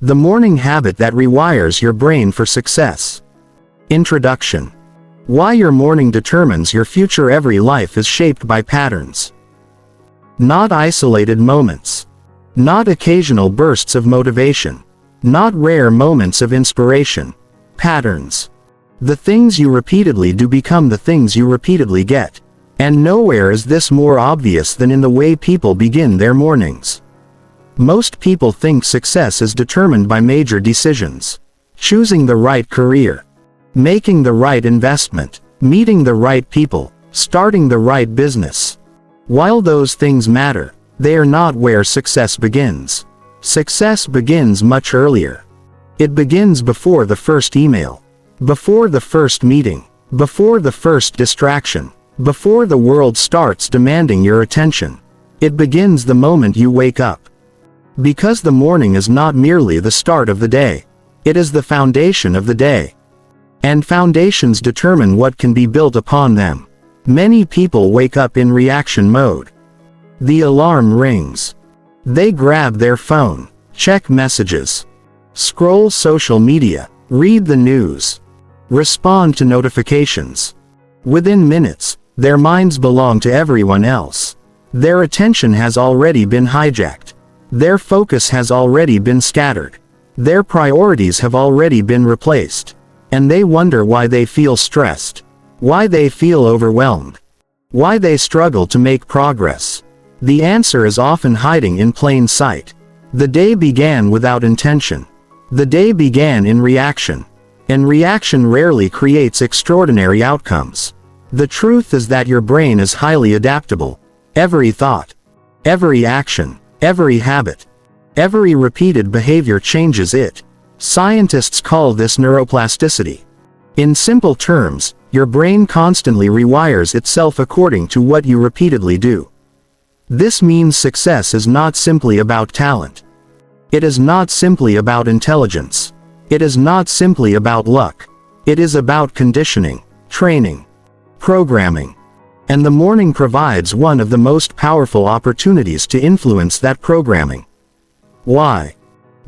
The morning habit that rewires your brain for success. Introduction. Why your morning determines your future. Every life is shaped by patterns. Not isolated moments. Not occasional bursts of motivation. Not rare moments of inspiration. Patterns. The things you repeatedly do become the things you repeatedly get. And nowhere is this more obvious than in the way people begin their mornings. Most people think success is determined by major decisions. Choosing the right career. Making the right investment. Meeting the right people. Starting the right business. While those things matter, they are not where success begins. Success begins much earlier. It begins before the first email. Before the first meeting. Before the first distraction. Before the world starts demanding your attention. It begins the moment you wake up. Because the morning is not merely the start of the day. It is the foundation of the day. And foundations determine what can be built upon them. Many people wake up in reaction mode. The alarm rings. They grab their phone, check messages, scroll social media, read the news, respond to notifications. Within minutes, their minds belong to everyone else. Their attention has already been hijacked. Their focus has already been scattered. Their priorities have already been replaced. And they wonder why they feel stressed. Why they feel overwhelmed. Why they struggle to make progress. The answer is often hiding in plain sight. The day began without intention. The day began in reaction. And reaction rarely creates extraordinary outcomes. The truth is that your brain is highly adaptable. Every thought, every action, every habit, every repeated behavior changes it. Scientists call this neuroplasticity. In simple terms, your brain constantly rewires itself according to what you repeatedly do. This means success is not simply about talent. It is not simply about intelligence. It is not simply about luck. It is about conditioning, training, programming. And the morning provides one of the most powerful opportunities to influence that programming. Why?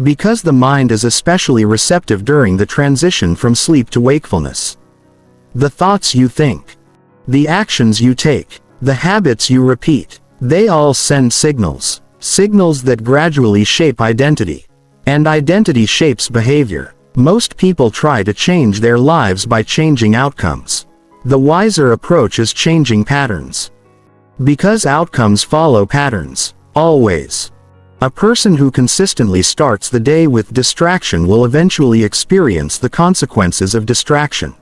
Because the mind is especially receptive during the transition from sleep to wakefulness. The thoughts you think, the actions you take, the habits you repeat, they all send signals. Signals that gradually shape identity. And identity shapes behavior. Most people try to change their lives by changing outcomes. The wiser approach is changing patterns. Because outcomes follow patterns, always. A person who consistently starts the day with distraction will eventually experience the consequences of distraction.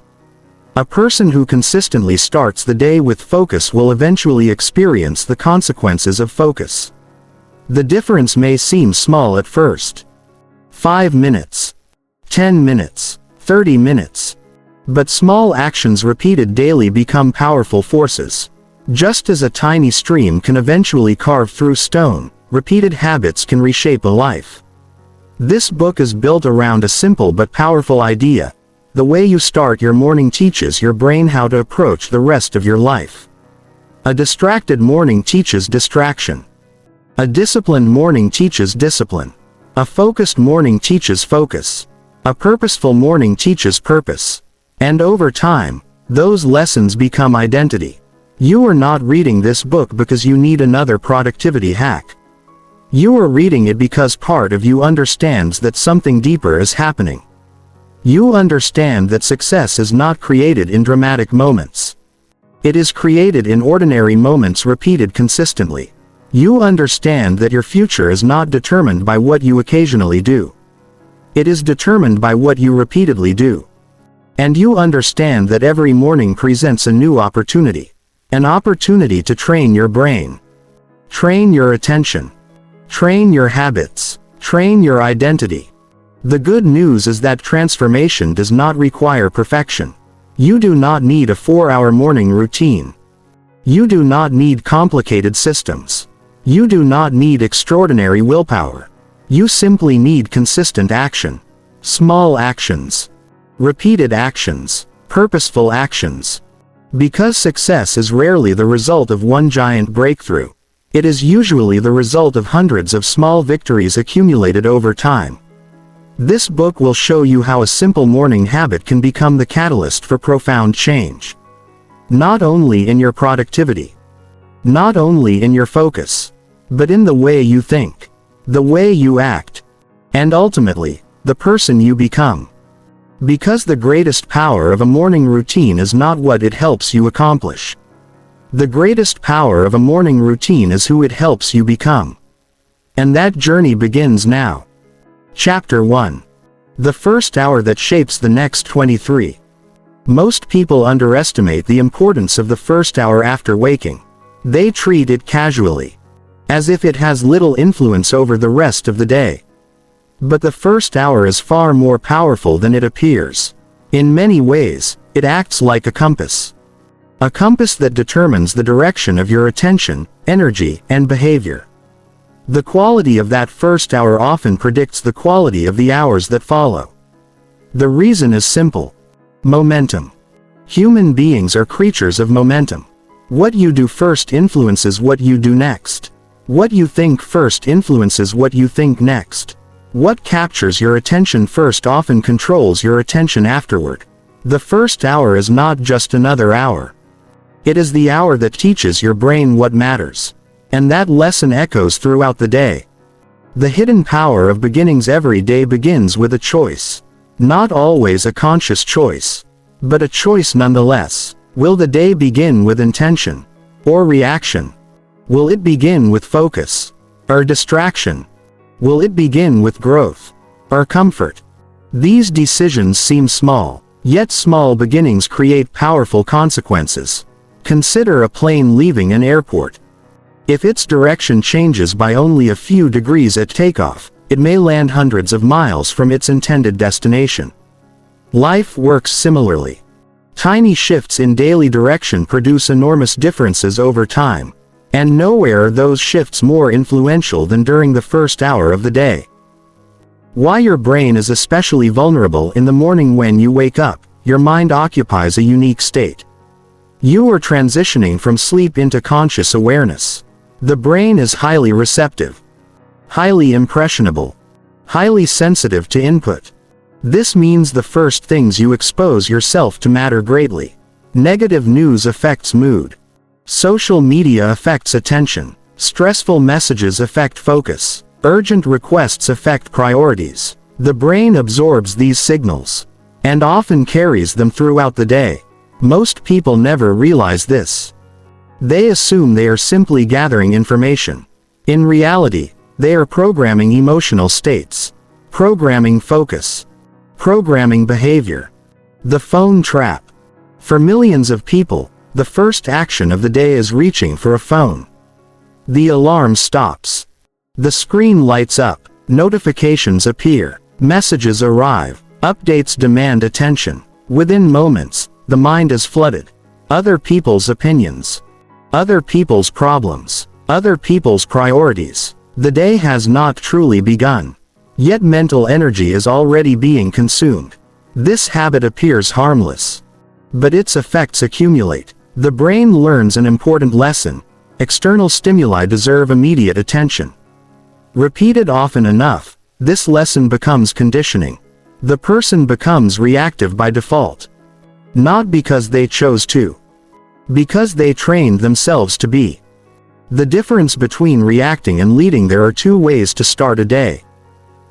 A person who consistently starts the day with focus will eventually experience the consequences of focus. The difference may seem small at first. 5 minutes, 10 minutes, 30 minutes. But small actions repeated daily become powerful forces. Just as a tiny stream can eventually carve through stone, repeated habits can reshape a life. This book is built around a simple but powerful idea. The way you start your morning teaches your brain how to approach the rest of your life. A distracted morning teaches distraction. A disciplined morning teaches discipline. A focused morning teaches focus. A purposeful morning teaches purpose. And over time, those lessons become identity. You are not reading this book because you need another productivity hack. You are reading it because part of you understands that something deeper is happening. You understand that success is not created in dramatic moments. It is created in ordinary moments repeated consistently. You understand that your future is not determined by what you occasionally do. It is determined by what you repeatedly do. And you understand that every morning presents a new opportunity. An opportunity to train your brain. Train your attention. Train your habits. Train your identity. The good news is that transformation does not require perfection. You do not need a 4-hour morning routine. You do not need complicated systems. You do not need extraordinary willpower. You simply need consistent action. Small actions. Repeated actions. Purposeful actions. Because success is rarely the result of one giant breakthrough. It is usually the result of hundreds of small victories accumulated over time. This book will show you how a simple morning habit can become the catalyst for profound change. Not only in your productivity, not only in your focus, but in the way you think, the way you act, and ultimately, the person you become. Because the greatest power of a morning routine is not what it helps you accomplish. The greatest power of a morning routine is who it helps you become. And that journey begins now. Chapter 1. The first hour that shapes the next 23. Most people underestimate the importance of the first hour after waking. They treat it casually, as if it has little influence over the rest of the day. But the first hour is far more powerful than it appears. In many ways, it acts like a compass. A compass that determines the direction of your attention, energy, and behavior. The quality of that first hour often predicts the quality of the hours that follow. The reason is simple. Momentum. Human beings are creatures of momentum. What you do first influences what you do next. What you think first influences what you think next. What captures your attention first often controls your attention afterward. The first hour is not just another hour. It is the hour that teaches your brain what matters. And that lesson echoes throughout the day. The hidden power of beginnings. Every day begins with a choice. Not always a conscious choice, but a choice nonetheless. Will the day begin with intention or reaction? Will it begin with focus or distraction? Will it begin with growth or comfort? These decisions seem small, yet small beginnings create powerful consequences. Consider a plane leaving an airport. If its direction changes by only a few degrees at takeoff, it may land hundreds of miles from its intended destination. Life works similarly. Tiny shifts in daily direction produce enormous differences over time, and nowhere are those shifts more influential than during the first hour of the day. Why your brain is especially vulnerable in the morning. When you wake up, your mind occupies a unique state. You are transitioning from sleep into conscious awareness. The brain is highly receptive, highly impressionable, highly sensitive to input. This means the first things you expose yourself to matter greatly. Negative news affects mood. Social media affects attention. Stressful messages affect focus. Urgent requests affect priorities. The brain absorbs these signals, and often carries them throughout the day. Most people never realize this. They assume they are simply gathering information. In reality, they are programming emotional states, programming focus, programming behavior. The phone trap. For millions of people, the first action of the day is reaching for a phone. The alarm stops. The screen lights up. Notifications appear. Messages arrive. Updates demand attention. Within moments, the mind is flooded. Other people's opinions. Other people's problems. Other people's priorities. The day has not truly begun. Yet mental energy is already being consumed. This habit appears harmless, but its effects accumulate. The brain learns an important lesson. External stimuli deserve immediate attention. Repeated often enough, this lesson becomes conditioning. The person becomes reactive by default. Not because they chose to, because they trained themselves to be. The difference between reacting and leading. There are two ways to start a day.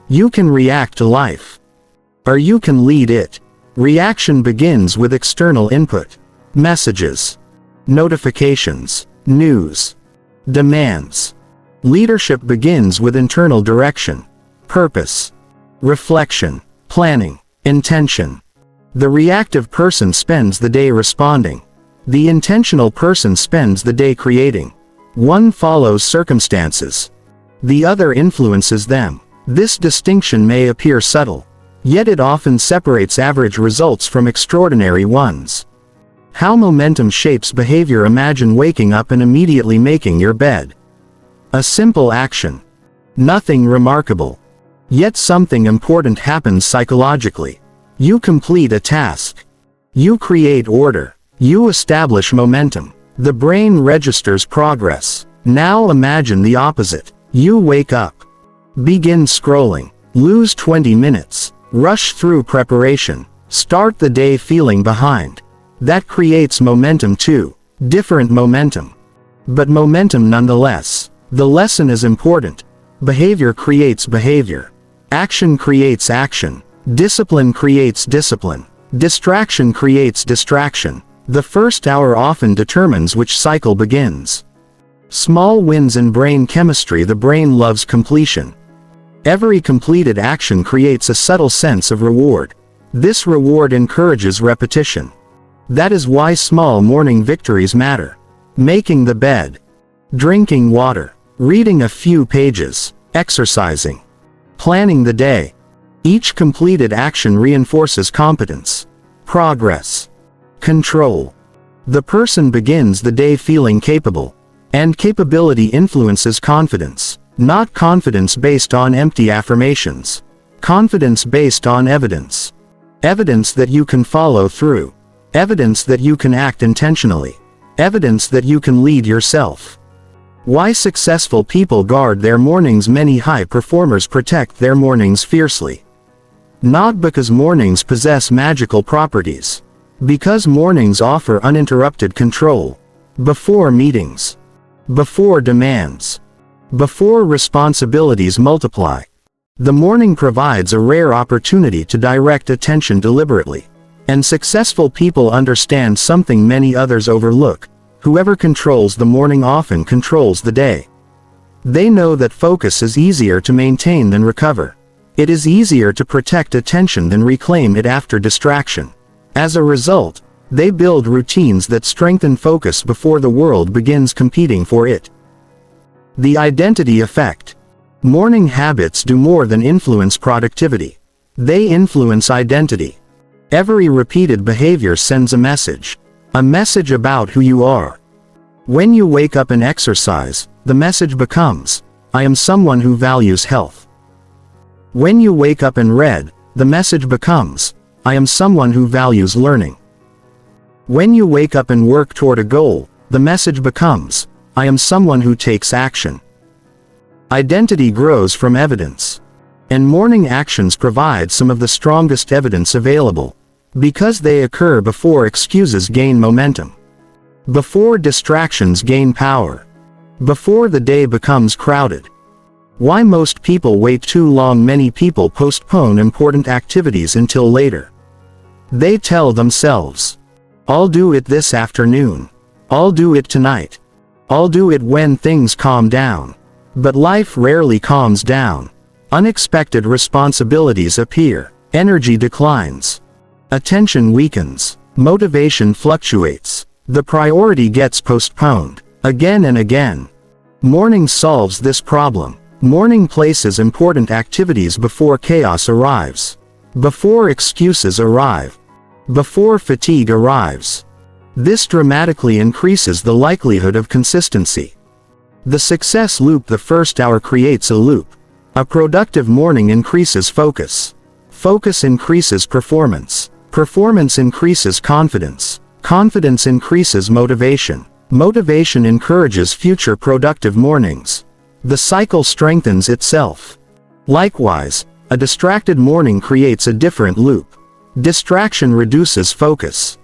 You can react to life, or you can lead it. Reaction begins with external input. Messages, notifications, news, demands. Leadership begins with internal direction, purpose, reflection, planning, intention. The reactive person spends the day responding. The intentional person spends the day creating. One follows circumstances. The other influences them. This distinction may appear subtle, yet it often separates average results from extraordinary ones. How momentum shapes behavior. Imagine waking up and immediately making your bed. A simple action. Nothing remarkable. Yet something important happens psychologically. You complete a task. You create order. You establish momentum. The brain registers progress. Now imagine the opposite. You wake up, begin scrolling, Lose 20 minutes. Rush through preparation. Start the day feeling behind. That creates momentum too. Different momentum. But momentum nonetheless. The lesson is important. Behavior creates behavior. Action creates action. Discipline creates discipline. Distraction creates distraction. The first hour often determines which cycle begins. Small wins in brain chemistry. The brain loves completion. Every completed action creates a subtle sense of reward. This reward encourages repetition. That is why small morning victories matter. Making the bed. Drinking water. Reading a few pages. Exercising. Planning the day. Each completed action reinforces competence. Progress. Control. The person begins the day feeling capable. And capability influences confidence. Not confidence based on empty affirmations. Confidence based on evidence. Evidence that you can follow through. Evidence that you can act intentionally. Evidence that you can lead yourself. Why successful people guard their mornings. Many high performers protect their mornings fiercely. Not because mornings possess magical properties. Because mornings offer uninterrupted control. Before meetings. Before demands. Before responsibilities multiply. The morning provides a rare opportunity to direct attention deliberately. And successful people understand something many others overlook. Whoever controls the morning often controls the day. They know that focus is easier to maintain than recover. It is easier to protect attention than reclaim it after distraction. As a result, they build routines that strengthen focus before the world begins competing for it. The identity effect. Morning habits do more than influence productivity. They influence identity. Every repeated behavior sends a message. A message about who you are. When you wake up and exercise, the message becomes, I am someone who values health. When you wake up and read, the message becomes, I am someone who values learning. When you wake up and work toward a goal, the message becomes, I am someone who takes action. Identity grows from evidence. And morning actions provide some of the strongest evidence available. Because they occur before excuses gain momentum. Before distractions gain power. Before the day becomes crowded. Why most people wait too long. Many people postpone important activities until later. They tell themselves, I'll do it this afternoon. I'll do it tonight. I'll do it when things calm down. But life rarely calms down. Unexpected responsibilities appear. Energy declines. Attention weakens. Motivation fluctuates. The priority gets postponed. Again and again. Morning solves this problem. Morning places important activities before chaos arrives. Before excuses arrive. Before fatigue arrives. This dramatically increases the likelihood of consistency. The success loop. The first hour creates a loop. A productive morning increases focus. Focus increases performance. Performance increases confidence. Confidence increases motivation. Motivation encourages future productive mornings. The cycle strengthens itself. Likewise, a distracted morning creates a different loop. Distraction reduces focus.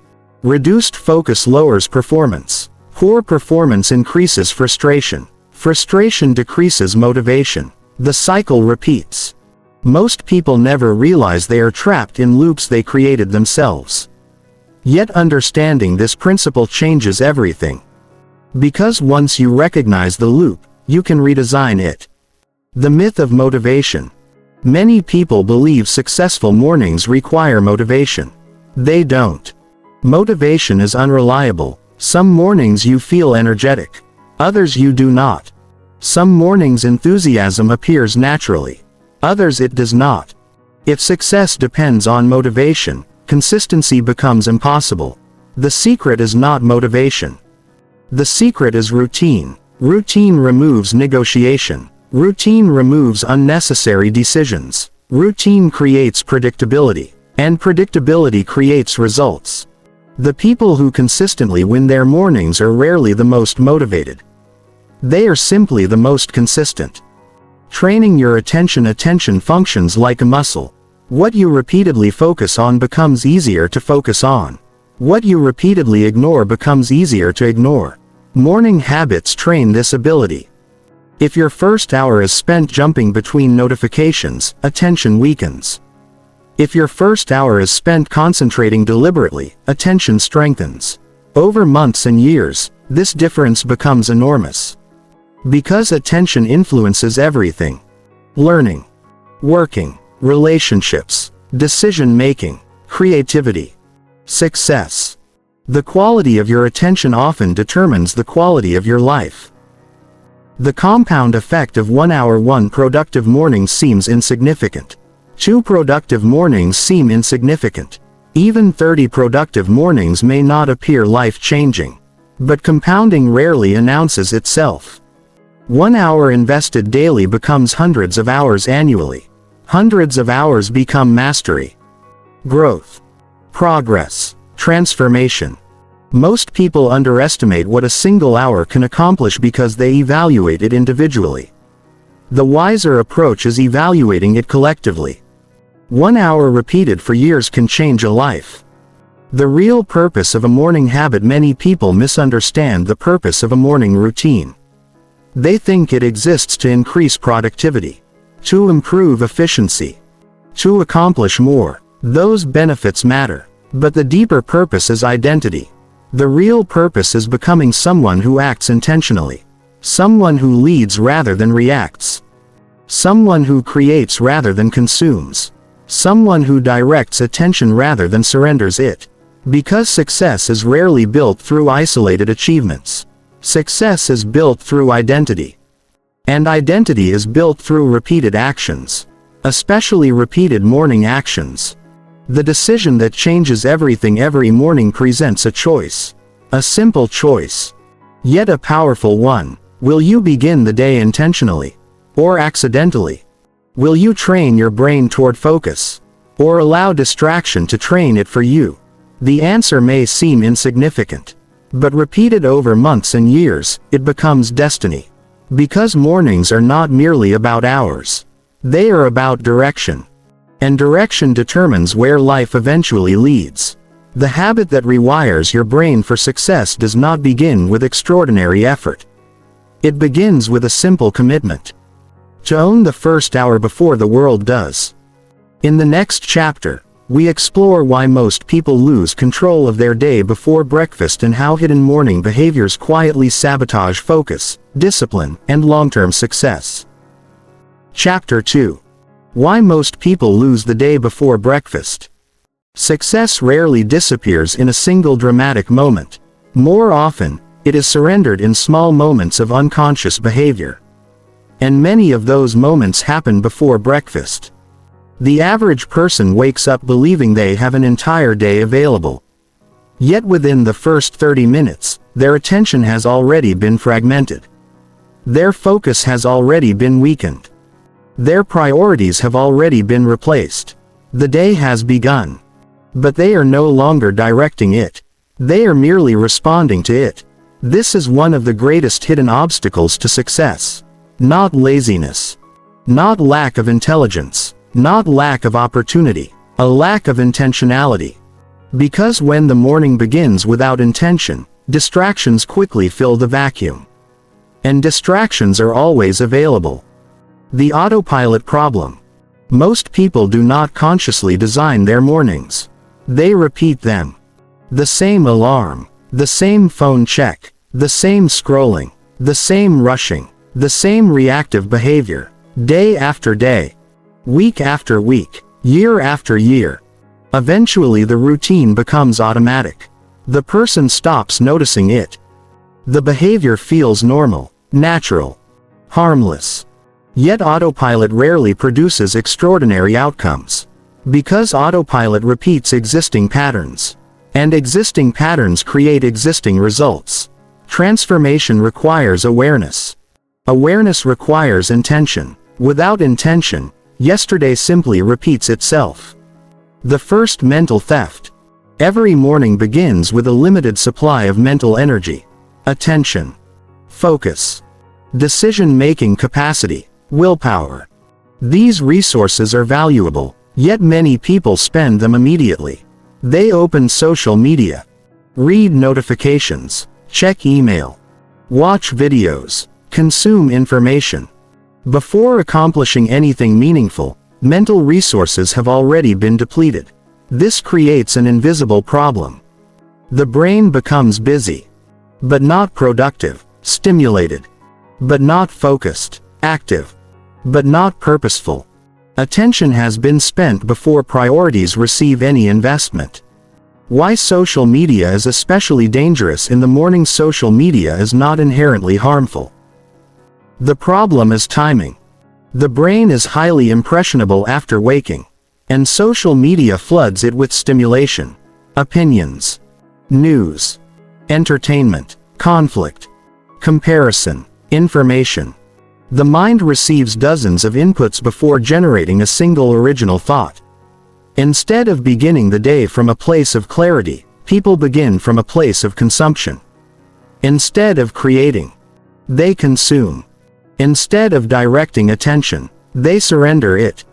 Reduced focus lowers performance. Poor performance increases frustration. Frustration decreases motivation. The cycle repeats. Most people never realize they are trapped in loops they created themselves. Yet understanding this principle changes everything. Because once you recognize the loop, you can redesign it. The myth of motivation. Many people believe successful mornings require motivation. They don't. Motivation is unreliable. Some mornings you feel energetic. Others you do not. Some mornings enthusiasm appears naturally. Others it does not. If success depends on motivation, consistency becomes impossible. The secret is not motivation. The secret is routine. Routine removes negotiation. Routine removes unnecessary decisions. Routine creates predictability. And predictability creates results. The people who consistently win their mornings are rarely the most motivated. They are simply the most consistent. Training your attention. Attention functions like a muscle. What you repeatedly focus on becomes easier to focus on. What you repeatedly ignore becomes easier to ignore. Morning habits train this ability. If your first hour is spent jumping between notifications, attention weakens. If your first hour is spent concentrating deliberately, attention strengthens. Over months and years, this difference becomes enormous. Because attention influences everything. Learning, working, relationships, decision-making, creativity, success. The quality of your attention often determines the quality of your life. The compound effect of 1 hour. 1 productive morning seems insignificant. 2 productive mornings seem insignificant. Even 30 productive mornings may not appear life-changing. But compounding rarely announces itself. 1 hour invested daily becomes hundreds of hours annually. Hundreds of hours become mastery. Growth, progress, transformation. Most people underestimate what a single hour can accomplish because they evaluate it individually. The wiser approach is evaluating it collectively. 1 hour repeated for years can change a life. The real purpose of a morning habit. Many people misunderstand the purpose of a morning routine. They think it exists to increase productivity, to improve efficiency, to accomplish more. Those benefits matter, but the deeper purpose is identity. The real purpose is becoming someone who acts intentionally, someone who leads rather than reacts, someone who creates rather than consumes, someone who directs attention rather than surrenders it. Because success is rarely built through isolated achievements. Success is built through identity. And identity is built through repeated actions, especially repeated morning actions. The decision that changes everything every morning presents a choice. A simple choice, yet a powerful one. Will you begin the day intentionally, or accidentally? Will you train your brain toward focus, or allow distraction to train it for you? The answer may seem insignificant, but repeated over months and years, it becomes destiny. Because mornings are not merely about hours. They are about direction. And direction determines where life eventually leads. The habit that rewires your brain for success does not begin with extraordinary effort. It begins with a simple commitment. To own the first hour before the world does. In the next chapter, we explore why most people lose control of their day before breakfast and how hidden morning behaviors quietly sabotage focus, discipline, and long-term success. Chapter 2. Why most people lose the day before breakfast. Success rarely disappears in a single dramatic moment. More often, it is surrendered in small moments of unconscious behavior. And many of those moments happen before breakfast. The average person wakes up believing they have an entire day available. Yet within the first 30 minutes, their attention has already been fragmented. Their focus has already been weakened. Their priorities have already been replaced. The day has begun. But they are no longer directing it. They are merely responding to it. This is one of the greatest hidden obstacles to success. Not laziness. Not lack of intelligence. Not lack of opportunity. A lack of intentionality. Because when the morning begins without intention, distractions quickly fill the vacuum. And distractions are always available. The autopilot problem. Most people do not consciously design their mornings. They repeat them. The same alarm, the same phone check, the same scrolling, the same rushing, the same reactive behavior, day after day, week after week, year after year. Eventually the routine becomes automatic. The person stops noticing it. The behavior feels normal, natural, harmless. Yet autopilot rarely produces extraordinary outcomes. Because autopilot repeats existing patterns. And existing patterns create existing results. Transformation requires awareness. Awareness requires intention. Without intention, yesterday simply repeats itself. The first mental theft. Every morning begins with a limited supply of mental energy, attention, focus, decision-making capacity. Willpower. These resources are valuable, yet many people spend them immediately. They open social media, read notifications, check email, watch videos, consume information. Before accomplishing anything meaningful, mental resources have already been depleted. This creates an invisible problem. The brain becomes busy, but not productive, stimulated, but not focused, active, but not purposeful. Attention has been spent before priorities receive any investment. Why social media is especially dangerous in the morning. Social media is not inherently harmful. The problem is timing. The brain is highly impressionable after waking, and social media floods it with stimulation, opinions, news, entertainment, conflict, comparison, information. The mind receives dozens of inputs before generating a single original thought. Instead of beginning the day from a place of clarity, people begin from a place of consumption. Instead of creating, they consume. Instead of directing attention, they surrender it.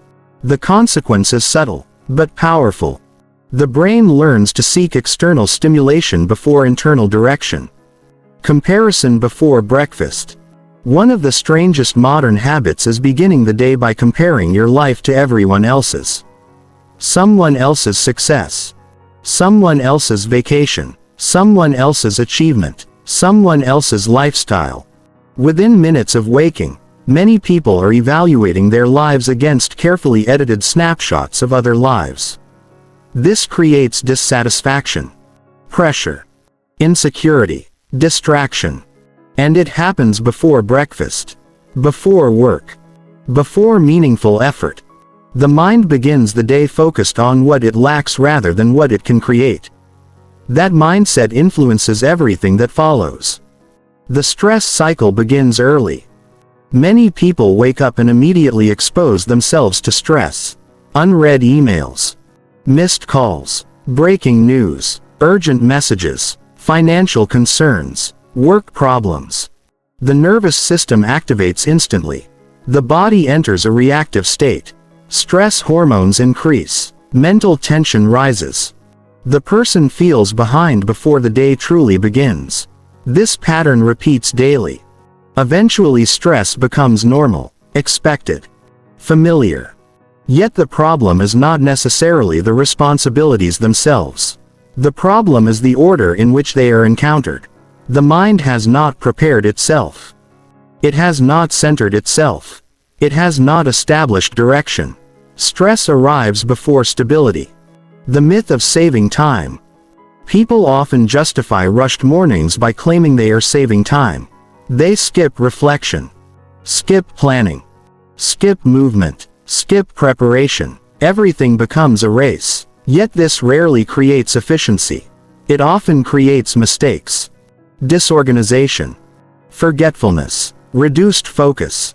The consequence is subtle, but powerful. The brain learns to seek external stimulation before internal direction. Comparison before breakfast. One of the strangest modern habits is beginning the day by comparing your life to everyone else's. Someone else's success, someone else's vacation, someone else's achievement, someone else's lifestyle. Within minutes of waking, many people are evaluating their lives against carefully edited snapshots of other lives. This creates dissatisfaction, pressure, insecurity, distraction. And it happens before breakfast, before work, before meaningful effort. The mind begins the day focused on what it lacks rather than what it can create. That mindset influences everything that follows. The stress cycle begins early. Many people wake up and immediately expose themselves to stress. Unread emails, missed calls, breaking news, urgent messages, financial concerns, work problems. The nervous system activates instantly. The body enters a reactive state. Stress hormones increase. Mental tension rises. The person feels behind before the day truly begins. This pattern repeats daily. Eventually stress becomes normal, expected, familiar. Yet the problem is not necessarily the responsibilities themselves. The problem is the order in which they are encountered. The mind has not prepared itself. It has not centered itself. It has not established direction. Stress arrives before stability. The myth of saving time. People often justify rushed mornings by claiming they are saving time. They skip reflection, skip planning, skip movement, skip preparation. Everything becomes a race. Yet this rarely creates efficiency. It often creates mistakes, disorganization, forgetfulness, reduced focus.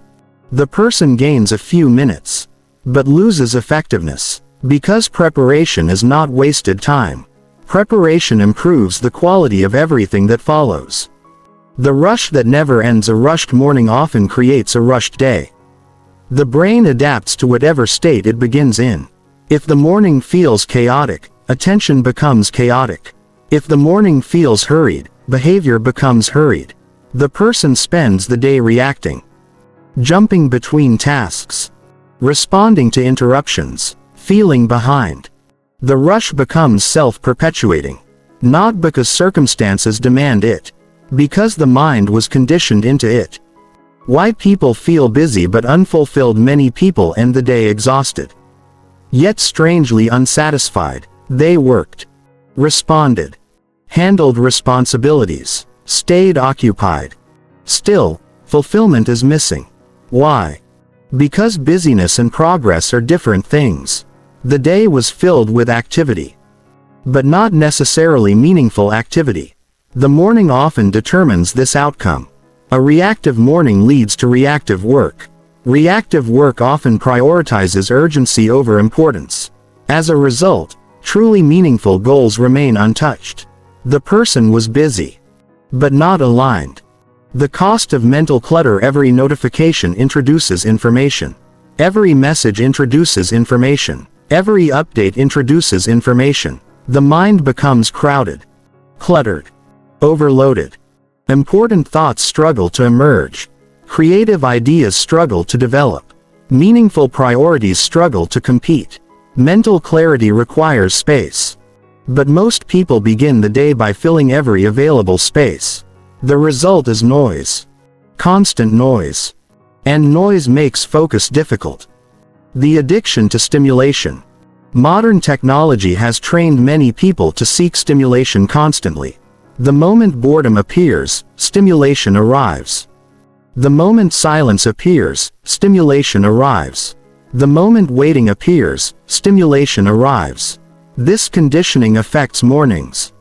The person gains a few minutes, but loses effectiveness. Because preparation is not wasted time. Preparation improves the quality of everything that follows. The rush that never ends. A rushed morning often creates a rushed day. The brain adapts to whatever state it begins in. If the morning feels chaotic, attention becomes chaotic. If the morning feels hurried, behavior becomes hurried. The person spends the day reacting, jumping between tasks, responding to interruptions, feeling behind. The rush becomes self-perpetuating. Not because circumstances demand it, because the mind was conditioned into it. Why people feel busy but unfulfilled. Many people end the day exhausted, yet strangely unsatisfied. They worked, responded, handled responsibilities, stayed occupied. Still, fulfillment is missing. Why? Because busyness and progress are different things. The day was filled with activity, but not necessarily meaningful activity. The morning often determines this outcome. A reactive morning leads to reactive work. Reactive work often prioritizes urgency over importance. As a result, truly meaningful goals remain untouched. The person was busy, but not aligned. The cost of mental clutter: every notification introduces information. Every message introduces information. Every update introduces information. The mind becomes crowded, cluttered, overloaded. Important thoughts struggle to emerge. Creative ideas struggle to develop. Meaningful priorities struggle to compete. Mental clarity requires space. But most people begin the day by filling every available space. The result is noise. Constant noise. And noise makes focus difficult. The addiction to stimulation. Modern technology has trained many people to seek stimulation constantly. The moment boredom appears, stimulation arrives. The moment silence appears, stimulation arrives. The moment waiting appears, stimulation arrives. This conditioning affects mornings.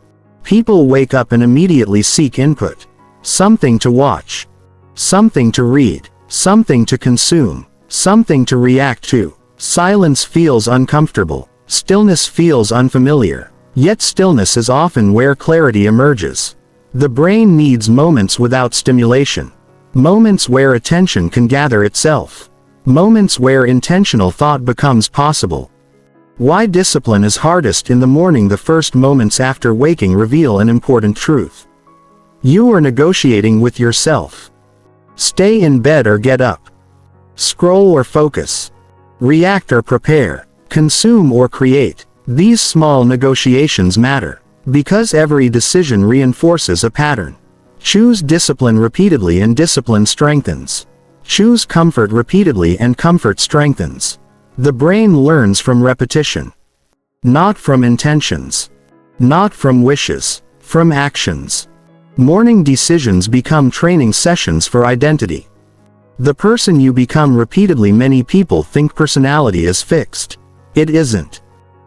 People wake up and immediately seek input. Something to watch. Something to read. Something to consume. Something to react to. Silence feels uncomfortable. Stillness feels unfamiliar. Yet stillness is often where clarity emerges. The brain needs moments without stimulation. Moments where attention can gather itself. Moments where intentional thought becomes possible. Why discipline is hardest in the morning: the first moments after waking reveal an important truth. You are negotiating with yourself. Stay in bed or get up. Scroll or focus. React or prepare. Consume or create. These small negotiations matter, because every decision reinforces a pattern. Choose discipline repeatedly and discipline strengthens. Choose comfort repeatedly and comfort strengthens. The brain learns from repetition. Not from intentions. Not from wishes. From actions. Morning decisions become training sessions for identity. The person you become repeatedly. Many people think personality is fixed. It isn't.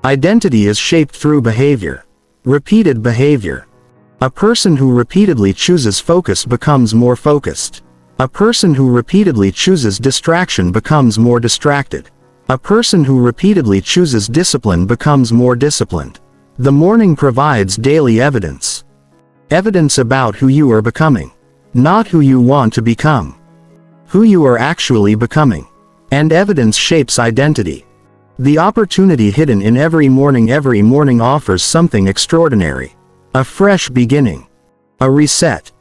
Identity is shaped through behavior. Repeated behavior. A person who repeatedly chooses focus becomes more focused. A person who repeatedly chooses distraction becomes more distracted. A person who repeatedly chooses discipline becomes more disciplined. The morning provides daily evidence. Evidence about who you are becoming. Not who you want to become. Who you are actually becoming. And evidence shapes identity. The opportunity hidden in every morning offers something extraordinary. A fresh beginning. A reset.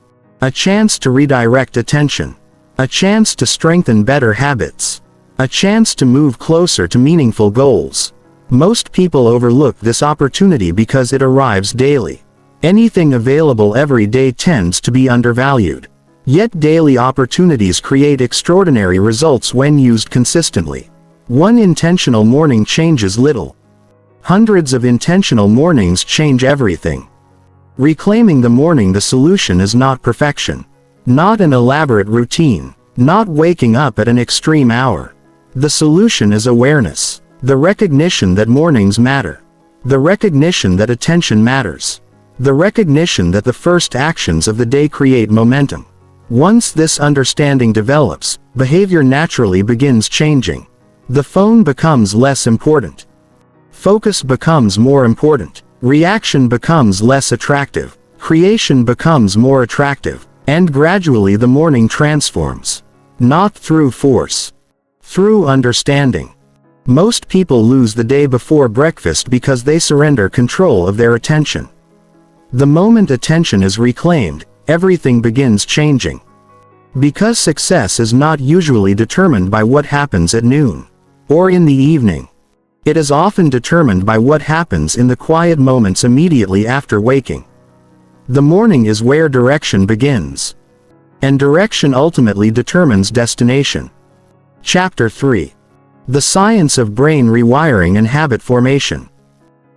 A chance to redirect attention. A chance to strengthen better habits. A chance to move closer to meaningful goals. Most people overlook this opportunity because it arrives daily. Anything available every day tends to be undervalued. Yet daily opportunities create extraordinary results when used consistently. One intentional morning changes little. Hundreds of intentional mornings change everything. Reclaiming the morning: the solution is not perfection. Not an elaborate routine. Not waking up at an extreme hour. The solution is awareness. The recognition that mornings matter. The recognition that attention matters. The recognition that the first actions of the day create momentum. Once this understanding develops, behavior naturally begins changing. The phone becomes less important. Focus becomes more important. Reaction becomes less attractive. Creation becomes more attractive. And gradually the morning transforms. Not through force. Through understanding. Most people lose the day before breakfast because they surrender control of their attention. The moment attention is reclaimed, everything begins changing. Because success is not usually determined by what happens at noon. Or in the evening. It is often determined by what happens in the quiet moments immediately after waking. The morning is where direction begins. And direction ultimately determines destination. Chapter 3. The Science of Brain Rewiring and Habit Formation.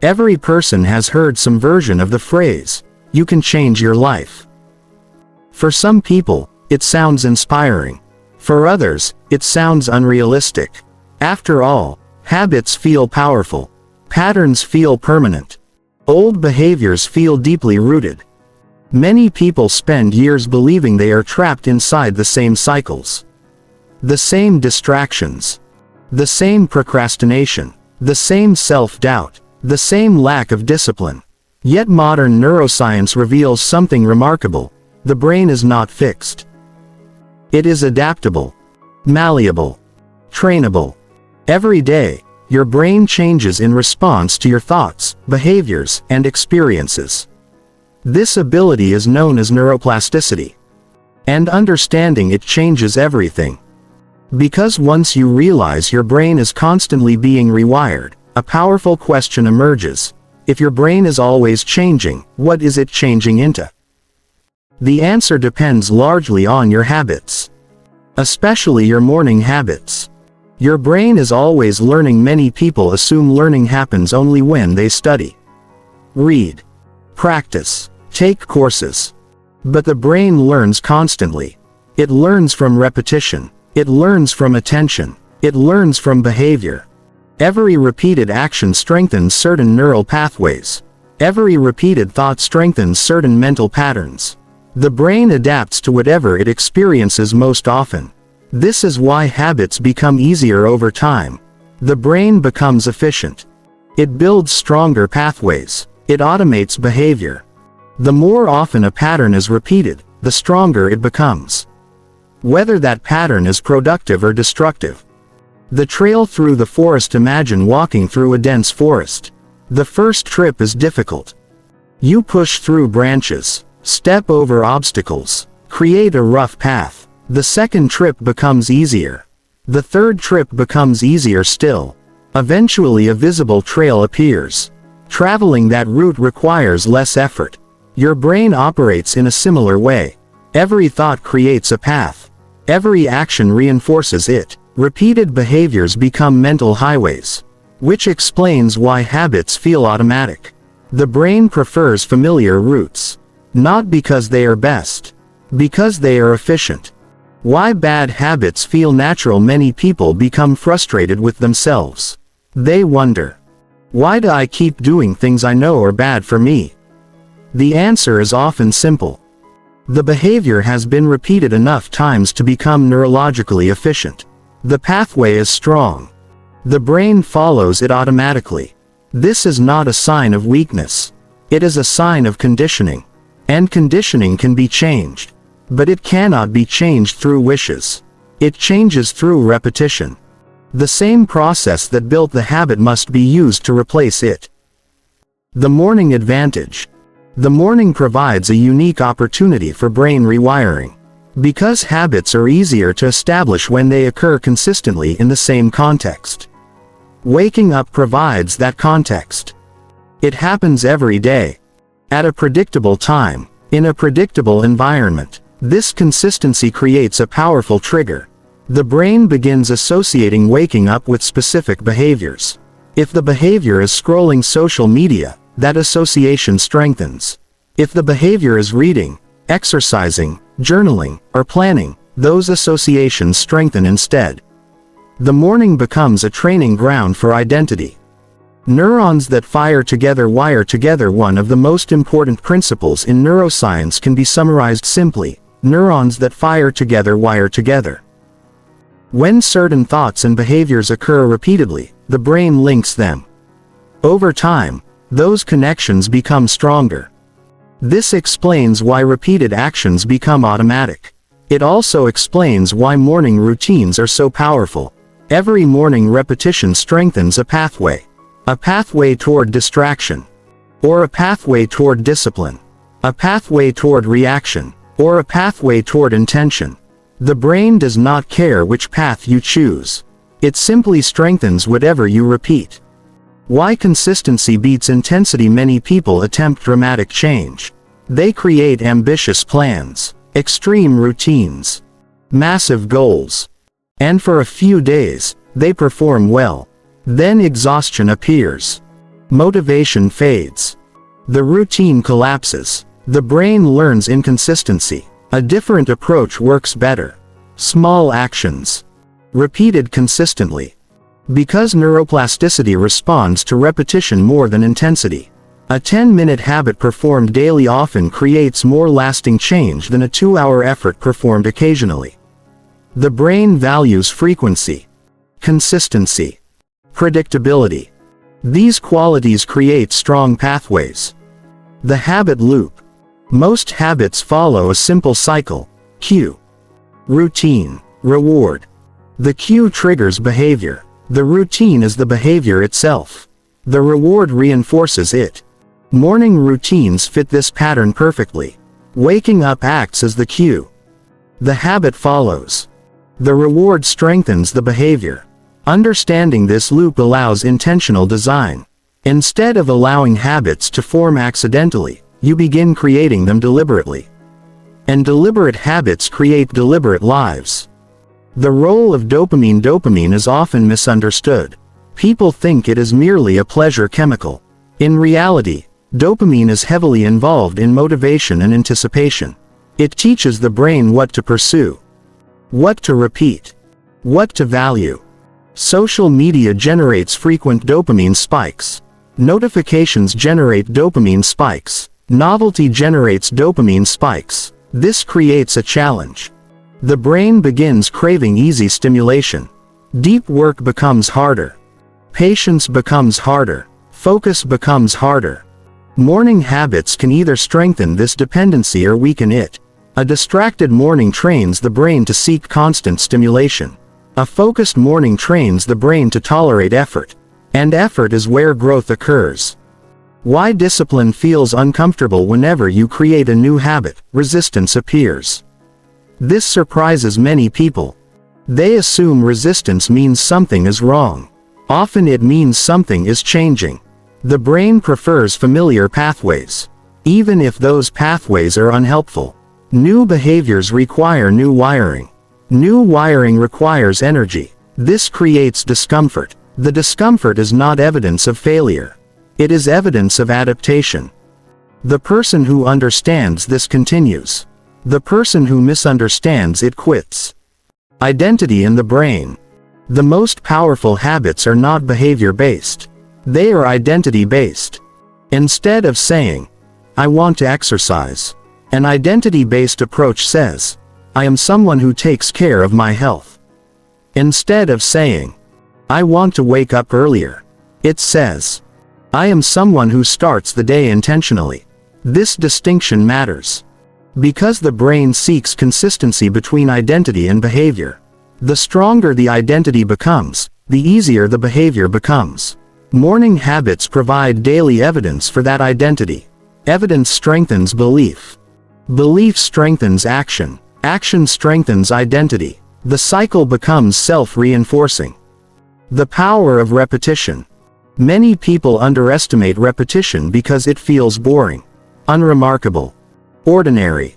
Every person has heard some version of the phrase, "You can change your life." For some people, it sounds inspiring. For others, it sounds unrealistic. After all, habits feel powerful. Patterns feel permanent. Old behaviors feel deeply rooted. Many people spend years believing they are trapped inside the same cycles. The same distractions. The same procrastination. The same self-doubt. The same lack of discipline. Yet modern neuroscience reveals something remarkable. The brain is not fixed. It is adaptable, malleable, trainable. Every day, your brain changes in response to your thoughts, behaviors, and experiences. This ability is known as neuroplasticity. And understanding it changes everything. Because once you realize your brain is constantly being rewired, a powerful question emerges. If your brain is always changing, what is it changing into? The answer depends largely on your habits. Especially your morning habits. Your brain is always learning. Many people assume learning happens only when they study, read, practice, take courses. But the brain learns constantly. It learns from repetition. It learns from attention. It learns from behavior. Every repeated action strengthens certain neural pathways. Every repeated thought strengthens certain mental patterns. The brain adapts to whatever it experiences most often. This is why habits become easier over time. The brain becomes efficient. It builds stronger pathways. It automates behavior. The more often a pattern is repeated, the stronger it becomes. Whether that pattern is productive or destructive. The trail through the forest. Imagine walking through a dense forest. The first trip is difficult. You push through branches, step over obstacles, create a rough path. The second trip becomes easier. The third trip becomes easier still. Eventually a visible trail appears. Traveling that route requires less effort. Your brain operates in a similar way. Every thought creates a path. Every action reinforces it. Repeated behaviors become mental highways. Which explains why habits feel automatic. The brain prefers familiar routes. Not because they are best. Because they are efficient. Why bad habits feel natural. Many people become frustrated with themselves. They wonder, why do I keep doing things I know are bad for me? The answer is often simple. The behavior has been repeated enough times to become neurologically efficient. The pathway is strong. The brain follows it automatically. This is not a sign of weakness. It is a sign of conditioning. And conditioning can be changed. But it cannot be changed through wishes. It changes through repetition. The same process that built the habit must be used to replace it. The morning advantage. The morning provides a unique opportunity for brain rewiring. Because habits are easier to establish when they occur consistently in the same context. Waking up provides that context. It happens every day. At a predictable time, in a predictable environment. This consistency creates a powerful trigger. The brain begins associating waking up with specific behaviors. If the behavior is scrolling social media, that association strengthens. If the behavior is reading, exercising, journaling, or planning, those associations strengthen instead. The morning becomes a training ground for identity. Neurons that fire together wire together. One of the most important principles in neuroscience can be summarized simply: neurons that fire together wire together. When certain thoughts and behaviors occur repeatedly, the brain links them. Over time, those connections become stronger. This explains why repeated actions become automatic. It also explains why morning routines are so powerful. Every morning repetition strengthens a pathway. A pathway toward distraction. Or a pathway toward discipline. A pathway toward reaction. Or a pathway toward intention. The brain does not care which path you choose. It simply strengthens whatever you repeat. Why consistency beats intensity? Many people attempt dramatic change. They create ambitious plans, extreme routines, massive goals. And for a few days, they perform well. Then exhaustion appears. Motivation fades. The routine collapses. The brain learns inconsistency. A different approach works better. Small actions. Repeated consistently. Because neuroplasticity responds to repetition more than intensity. A 10-minute habit performed daily often creates more lasting change than a 2-hour effort performed occasionally. The brain values frequency, consistency, predictability. These qualities create strong pathways. The habit loop. Most habits follow a simple cycle: cue, Routine. Reward. The cue triggers behavior. The routine is the behavior itself. The reward reinforces it. Morning routines fit this pattern perfectly. Waking up acts as the cue. The habit follows. The reward strengthens the behavior. Understanding this loop allows intentional design. Instead of allowing habits to form accidentally, you begin creating them deliberately. And deliberate habits create deliberate lives. The role of dopamine. Dopamine is often misunderstood. People think it is merely a pleasure chemical. In reality, dopamine is heavily involved in motivation and anticipation. It teaches the brain what to pursue, what to repeat, what to value. Social media generates frequent dopamine spikes. Notifications generate dopamine spikes. Novelty generates dopamine spikes. This creates a challenge. The brain begins craving easy stimulation. Deep work becomes harder. Patience becomes harder. Focus becomes harder. Morning habits can either strengthen this dependency or weaken it. A distracted morning trains the brain to seek constant stimulation. A focused morning trains the brain to tolerate effort. And effort is where growth occurs. Why discipline feels uncomfortable. Whenever you create a new habit, resistance appears. This surprises many people. They assume resistance means something is wrong. Often it means something is changing. The brain prefers familiar pathways, even if those pathways are unhelpful. New behaviors require new wiring. New wiring requires energy. This creates discomfort. The discomfort is not evidence of failure. It is evidence of adaptation. The person who understands this continues. The person who misunderstands it quits. Identity in the brain. The most powerful habits are not behavior-based. They are identity-based. Instead of saying, "I want to exercise," an identity-based approach says, "I am someone who takes care of my health." Instead of saying, "I want to wake up earlier," it says, "I am someone who starts the day intentionally." This distinction matters. Because the brain seeks consistency between identity and behavior. The stronger the identity becomes, the easier the behavior becomes. Morning habits provide daily evidence for that identity. Evidence strengthens belief. Belief strengthens action. Action strengthens identity. The cycle becomes self-reinforcing. The power of repetition. Many people underestimate repetition because it feels boring, unremarkable, ordinary.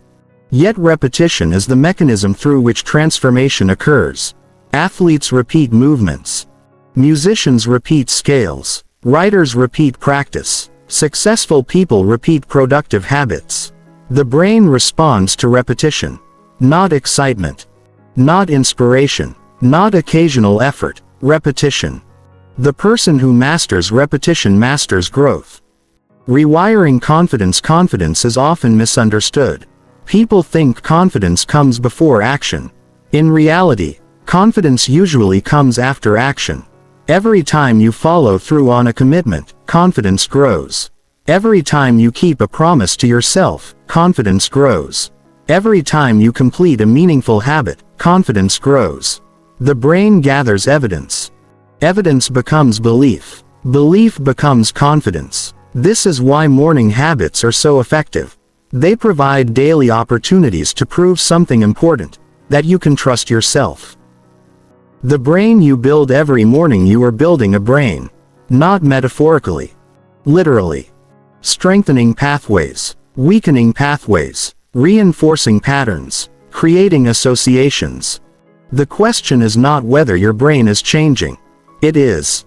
Yet repetition is the mechanism through which transformation occurs. Athletes repeat movements. Musicians repeat scales. Writers repeat practice. Successful people repeat productive habits. The brain responds to repetition. Not excitement. Not inspiration. Not occasional effort. Repetition. The person who masters repetition masters growth. Rewiring confidence. Confidence is often misunderstood. People think confidence comes before action. In reality, confidence usually comes after action. Every time you follow through on a commitment, confidence grows. Every time you keep a promise to yourself, confidence grows. Every time you complete a meaningful habit, confidence grows. The brain gathers evidence. Evidence becomes belief. Belief becomes confidence. This is why morning habits are so effective. They provide daily opportunities to prove something important, that you can trust yourself. The brain you build every morning. You are building a brain. Not metaphorically. Literally. Strengthening pathways. Weakening pathways. Reinforcing patterns. Creating associations. The question is not whether your brain is changing. It is.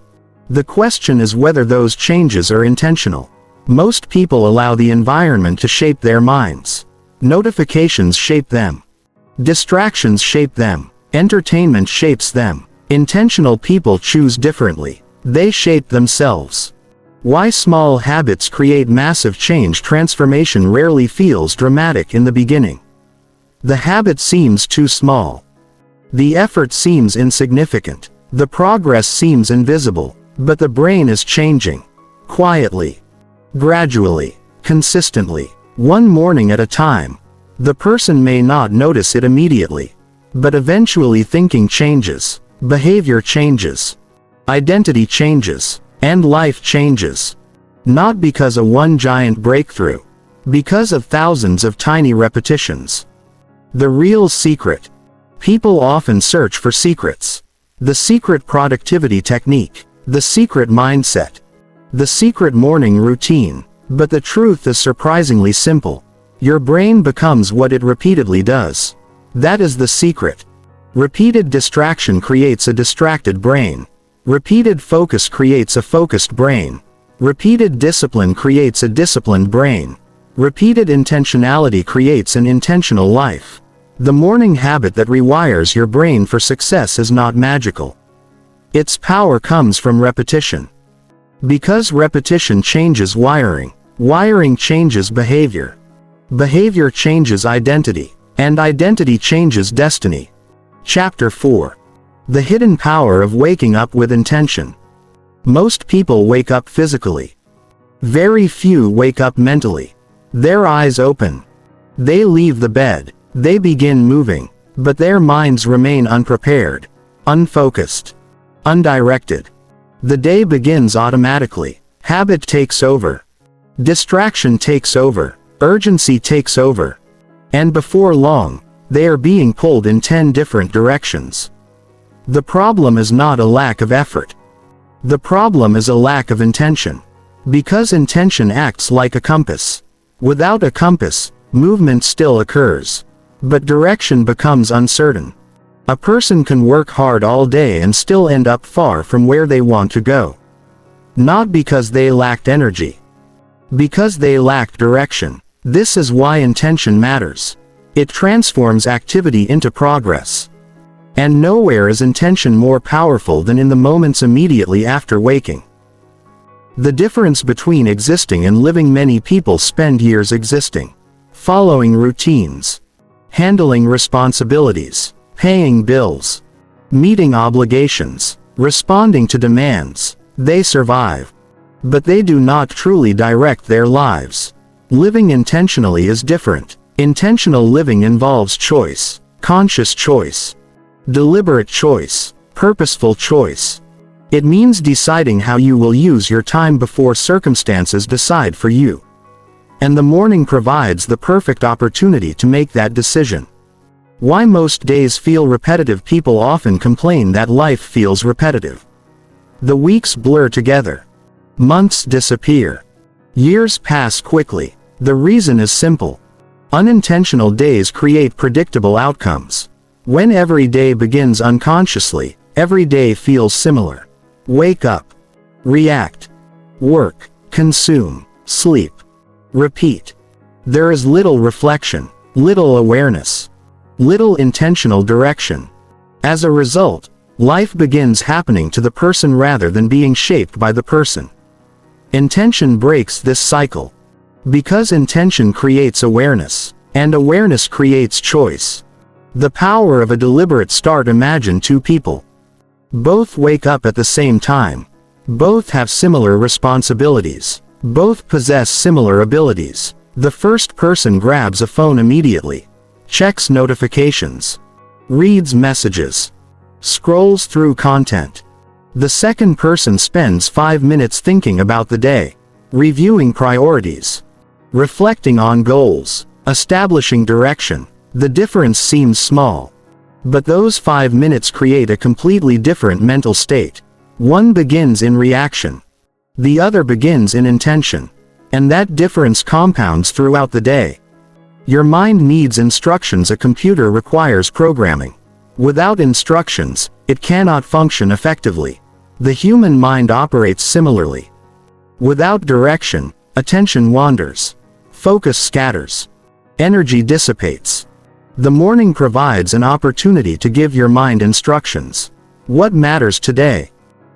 The question is whether those changes are intentional. Most people allow the environment to shape their minds. Notifications shape them. Distractions shape them. Entertainment shapes them. Intentional people choose differently. They shape themselves. Why small habits create massive change. Transformation rarely feels dramatic in the beginning. The habit seems too small. The effort seems insignificant. The progress seems invisible. But the brain is changing. Quietly. Gradually. Consistently. One morning at a time. The person may not notice it immediately. But eventually thinking changes, behavior changes, identity changes, and life changes. Not because of one giant breakthrough, because of thousands of tiny repetitions. The real secret. People often search for secrets. The secret productivity technique, the secret mindset, the secret morning routine. But the truth is surprisingly simple. Your brain becomes what it repeatedly does. That is the secret. Repeated distraction creates a distracted brain. Repeated focus creates a focused brain. Repeated discipline creates a disciplined brain. Repeated intentionality creates an intentional life. The morning habit that rewires your brain for success is not magical. Its power comes from repetition. Because repetition changes wiring, wiring changes behavior. Behavior changes identity, and identity changes destiny. Chapter 4. The hidden power of waking up with intention. Most people wake up physically. Very few wake up mentally. Their eyes open. They leave the bed. They begin moving, but their minds remain unprepared, unfocused, undirected. The day begins automatically. Habit takes over. Distraction takes over. Urgency takes over. And before long, they are being pulled in 10 different directions. The problem is not a lack of effort. The problem is a lack of intention. Because intention acts like a compass. Without a compass, movement still occurs. But direction becomes uncertain. A person can work hard all day and still end up far from where they want to go. Not because they lacked energy. Because they lacked direction. This is why intention matters. It transforms activity into progress. And nowhere is intention more powerful than in the moments immediately after waking. The difference between existing and living. Many people spend years existing, following routines, handling responsibilities, paying bills, meeting obligations, responding to demands. They survive. But they do not truly direct their lives. Living intentionally is different. Intentional living involves choice, conscious choice, deliberate choice, purposeful choice. It means deciding how you will use your time before circumstances decide for you. And the morning provides the perfect opportunity to make that decision. Why most days feel repetitive. People often complain that life feels repetitive. The weeks blur together. Months disappear. Years pass quickly. The reason is simple. Unintentional days create predictable outcomes. When every day begins unconsciously, every day feels similar. Wake up. React. Work. Consume. Sleep. Repeat. There is little reflection, little awareness, little intentional direction. As a result, life begins happening to the person rather than being shaped by the person. Intention breaks this cycle. Because intention creates awareness, and awareness creates choice. The power of a deliberate start. Imagine two people. Both wake up at the same time. Both have similar responsibilities. Both possess similar abilities. The first person grabs a phone immediately, checks notifications, reads messages, scrolls through content. The second person spends 5 minutes thinking about the day, reviewing priorities, reflecting on goals, establishing direction. The difference seems small. But those 5 minutes create a completely different mental state. One begins in reaction. The other begins in intention. And that difference compounds throughout the day. Your mind needs instructions. A computer requires programming. Without instructions, it cannot function effectively. The human mind operates similarly. Without direction, attention wanders. Focus scatters. Energy dissipates. The morning provides an opportunity to give your mind instructions. What matters today?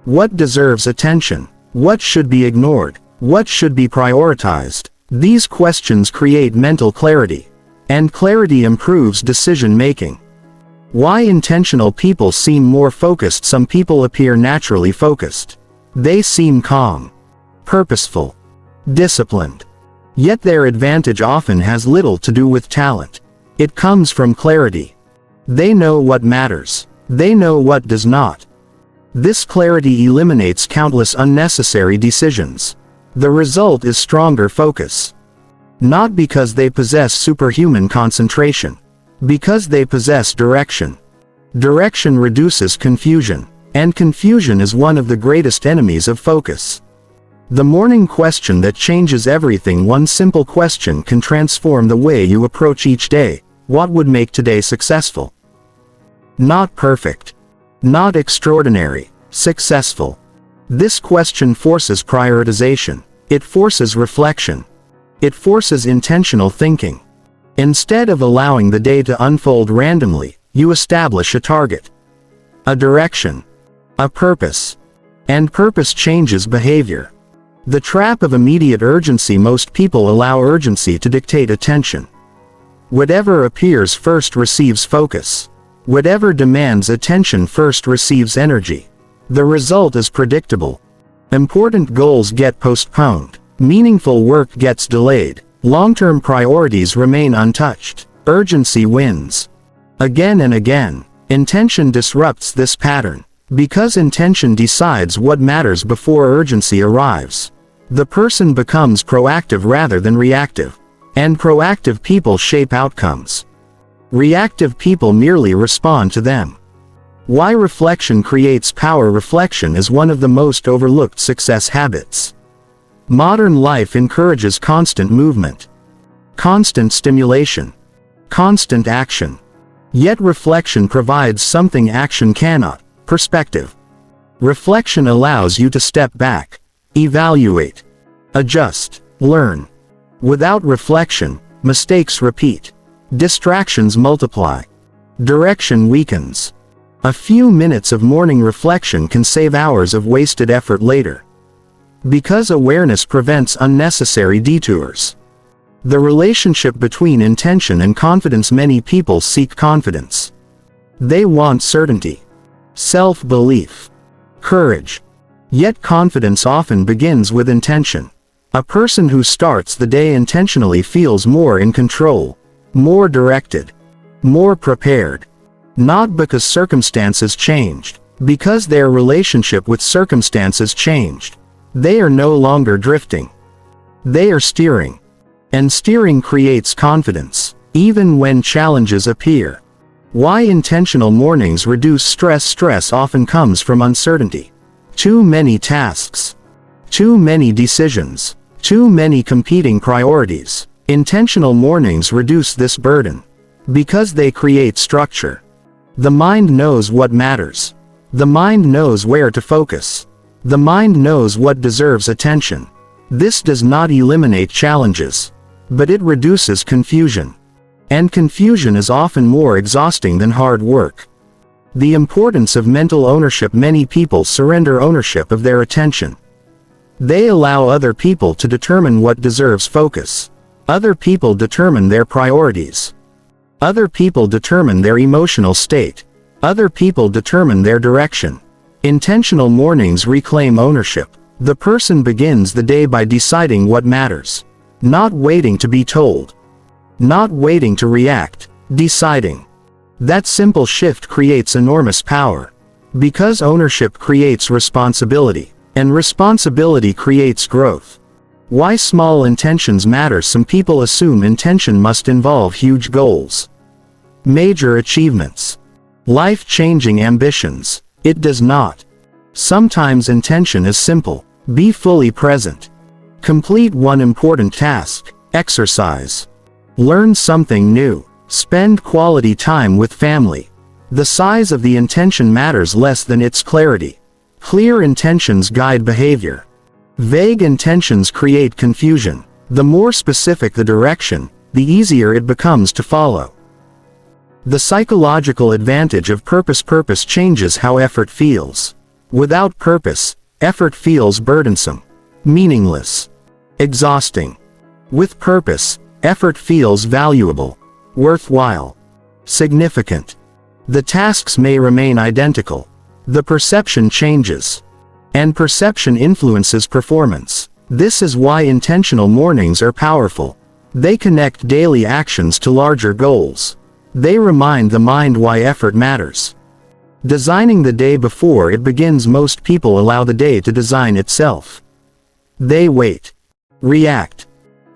What deserves attention? What should be ignored? What should be prioritized? These questions create mental clarity. And clarity improves decision making. Why intentional people seem more focused. Some people appear naturally focused. They seem calm, purposeful, disciplined. Yet their advantage often has little to do with talent. It comes from clarity. They know what matters. They know what does not. This clarity eliminates countless unnecessary decisions. The result is stronger focus. Not because they possess superhuman concentration. Because they possess direction. Direction reduces confusion. And confusion is one of the greatest enemies of focus. The morning question that changes everything. One simple question can transform the way you approach each day. What would make today successful? Not perfect. Not extraordinary. Successful. This question forces prioritization. It forces reflection. It forces intentional thinking. Instead of allowing the day to unfold randomly, you establish a target, a direction, a purpose. And purpose changes behavior. The trap of immediate urgency. Most people allow urgency to dictate attention. Whatever appears first receives focus. Whatever demands attention first receives energy. The result is predictable. Important goals get postponed. Meaningful work gets delayed. Long-term priorities remain untouched. Urgency wins. Again and again, intention disrupts this pattern. Because intention decides what matters before urgency arrives. The person becomes proactive rather than reactive. And proactive people shape outcomes. Reactive people merely respond to them. Why reflection creates power? Reflection is one of the most overlooked success habits. Modern life encourages constant movement, constant stimulation, constant action. Yet reflection provides something action cannot: perspective. Reflection allows you to step back, evaluate, adjust, learn. Without reflection, mistakes repeat, distractions multiply, direction weakens. A few minutes of morning reflection can save hours of wasted effort later. Because awareness prevents unnecessary detours. The relationship between intention and confidence. Many people seek confidence. They want certainty, self-belief, courage. Yet confidence often begins with intention. A person who starts the day intentionally feels more in control, more directed, more prepared. Not because circumstances changed, because their relationship with circumstances changed. They are no longer drifting. They are steering. And steering creates confidence, even when challenges appear. Why intentional mornings reduce stress? Stress often comes from uncertainty. Too many tasks. Too many decisions. Too many competing priorities. Intentional mornings reduce this burden. Because they create structure. The mind knows what matters. The mind knows where to focus. The mind knows what deserves attention. This does not eliminate challenges, but it reduces confusion. And confusion is often more exhausting than hard work. The importance of mental ownership. Many people surrender ownership of their attention. They allow other people to determine what deserves focus. Other people determine their priorities. Other people determine their emotional state. Other people determine their direction. Intentional mornings reclaim ownership. The person begins the day by deciding what matters. Not waiting to be told. Not waiting to react. Deciding. That simple shift creates enormous power. Because ownership creates responsibility. And responsibility creates growth. Why small intentions matter? Some people assume intention must involve huge goals, major achievements, life-changing ambitions. It does not. Sometimes intention is simple. Be fully present. Complete one important task. Exercise. Learn something new. Spend quality time with family. The size of the intention matters less than its clarity. Clear intentions guide behavior. Vague intentions create confusion. The more specific the direction, the easier it becomes to follow. The psychological advantage of purpose. Purpose changes how effort feels. Without purpose, effort feels burdensome, meaningless, exhausting. With purpose, effort feels valuable, worthwhile, significant. The tasks may remain identical. The perception changes. And perception influences performance. This is why intentional mornings are powerful. They connect daily actions to larger goals. They remind the mind why effort matters. Designing the day before it begins. Most people allow the day to design itself. They wait, react,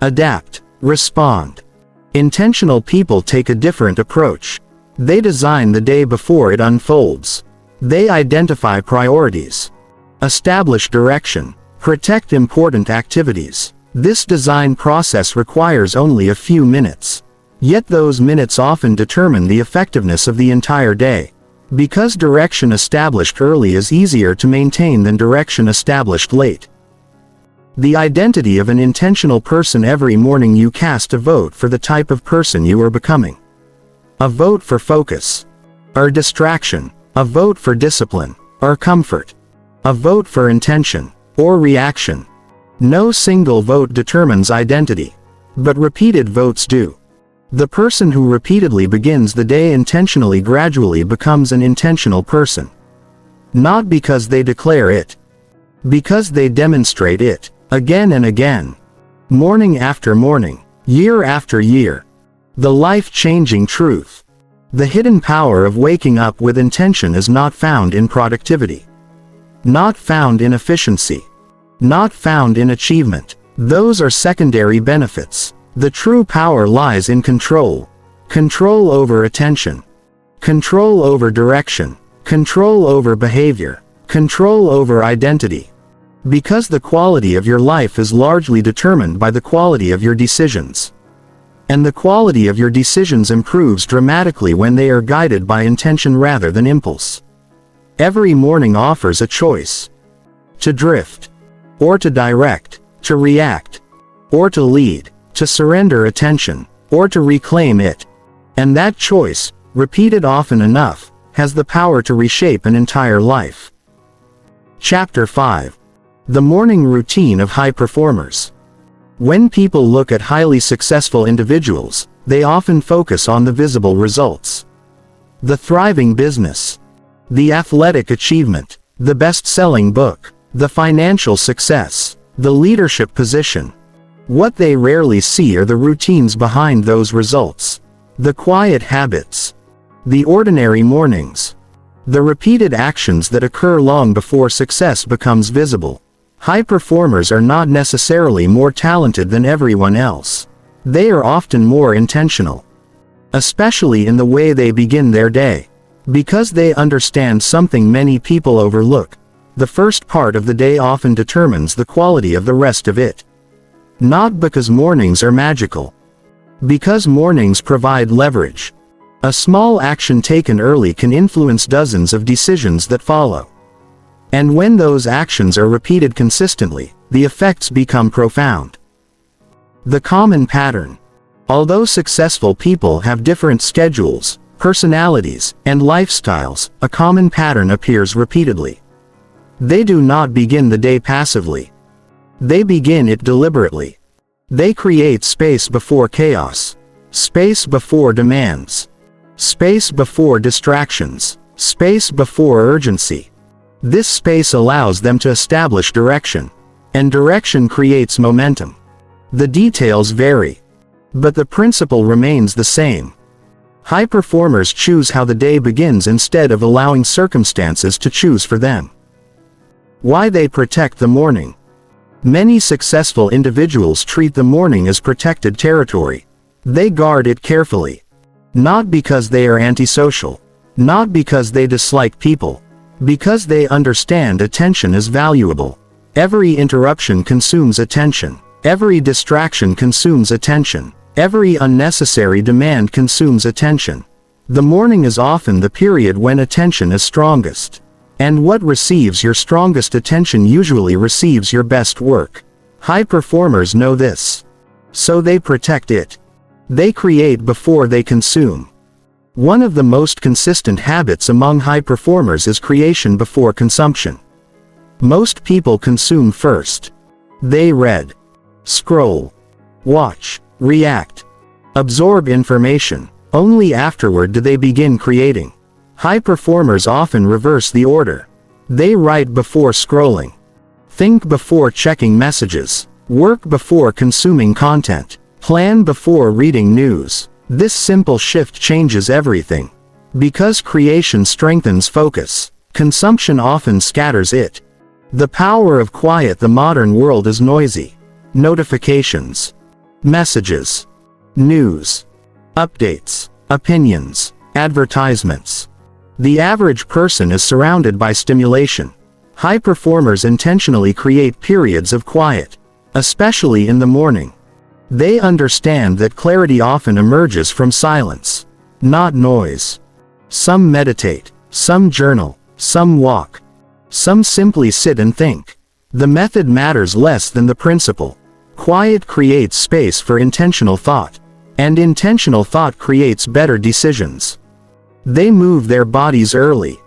adapt, respond. Intentional people take a different approach. They design the day before it unfolds. They identify priorities, establish direction, protect important activities. This design process requires only a few minutes. Yet those minutes often determine the effectiveness of the entire day. Because direction established early is easier to maintain than direction established late. The identity of an intentional person. Every morning you cast a vote for the type of person you are becoming. A vote for focus, or distraction. A vote for discipline, or comfort. A vote for intention, or reaction. No single vote determines identity, but repeated votes do. The person who repeatedly begins the day intentionally gradually becomes an intentional person. Not because they declare it, because they demonstrate it, again and again. Morning after morning, year after year. The life-changing truth. The hidden power of waking up with intention is not found in productivity. Not found in efficiency. Not found in achievement. Those are secondary benefits. The true power lies in control. Control over attention. Control over direction. Control over behavior. Control over identity. Because the quality of your life is largely determined by the quality of your decisions. And the quality of your decisions improves dramatically when they are guided by intention rather than impulse. Every morning offers a choice. To drift. Or to direct. To react. Or to lead. To surrender attention, or to reclaim it. And that choice, repeated often enough, has the power to reshape an entire life. Chapter 5. The Morning Routine of High Performers. When people look at highly successful individuals, they often focus on the visible results. The thriving business. The athletic achievement. The best-selling book. The financial success. The leadership position. What they rarely see are the routines behind those results. The quiet habits. The ordinary mornings. The repeated actions that occur long before success becomes visible. High performers are not necessarily more talented than everyone else. They are often more intentional. Especially in the way they begin their day. Because they understand something many people overlook. The first part of the day often determines the quality of the rest of it. Not because mornings are magical. Because mornings provide leverage. A small action taken early can influence dozens of decisions that follow. And when those actions are repeated consistently, the effects become profound. The common pattern. Although successful people have different schedules, personalities, and lifestyles, a common pattern appears repeatedly. They do not begin the day passively. They begin it deliberately. They create space before chaos. Space before demands. Space before distractions. Space before urgency. This space allows them to establish direction. And direction creates momentum. The details vary. But the principle remains the same. High performers choose how the day begins instead of allowing circumstances to choose for them. Why they protect the morning. Many successful individuals treat the morning as protected territory. They guard it carefully. Not because they are antisocial. Not because they dislike people. Because they understand attention is valuable. Every interruption consumes attention. Every distraction consumes attention. Every unnecessary demand consumes attention. The morning is often the period when attention is strongest. And what receives your strongest attention usually receives your best work. High performers know this. So they protect it. They create before they consume. One of the most consistent habits among high performers is creation before consumption. Most people consume first. They read, scroll, watch, react, absorb information. Only afterward do they begin creating. High performers often reverse the order. They write before scrolling. Think before checking messages. Work before consuming content. Plan before reading news. This simple shift changes everything. Because creation strengthens focus, consumption often scatters it. The power of quiet. The modern world is noisy. Notifications, messages, news, updates, opinions, advertisements. The average person is surrounded by stimulation. High performers intentionally create periods of quiet, especially in the morning. They understand that clarity often emerges from silence, not noise. Some meditate, some journal, some walk, some simply sit and think. The method matters less than the principle. Quiet creates space for intentional thought, and intentional thought creates better decisions. They move their bodies early.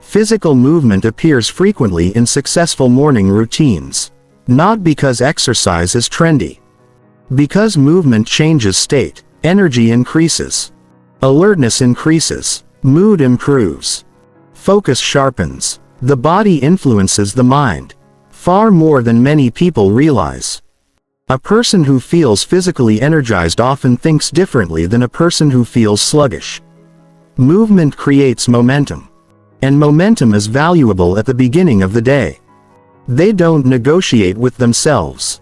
Physical movement appears frequently in successful morning routines. Not because exercise is trendy. Because movement changes state, energy increases, alertness increases, mood improves, focus sharpens. The body influences the mind, far more than many people realize. A person who feels physically energized often thinks differently than a person who feels sluggish. Movement creates momentum. And momentum is valuable at the beginning of the day. They don't negotiate with themselves.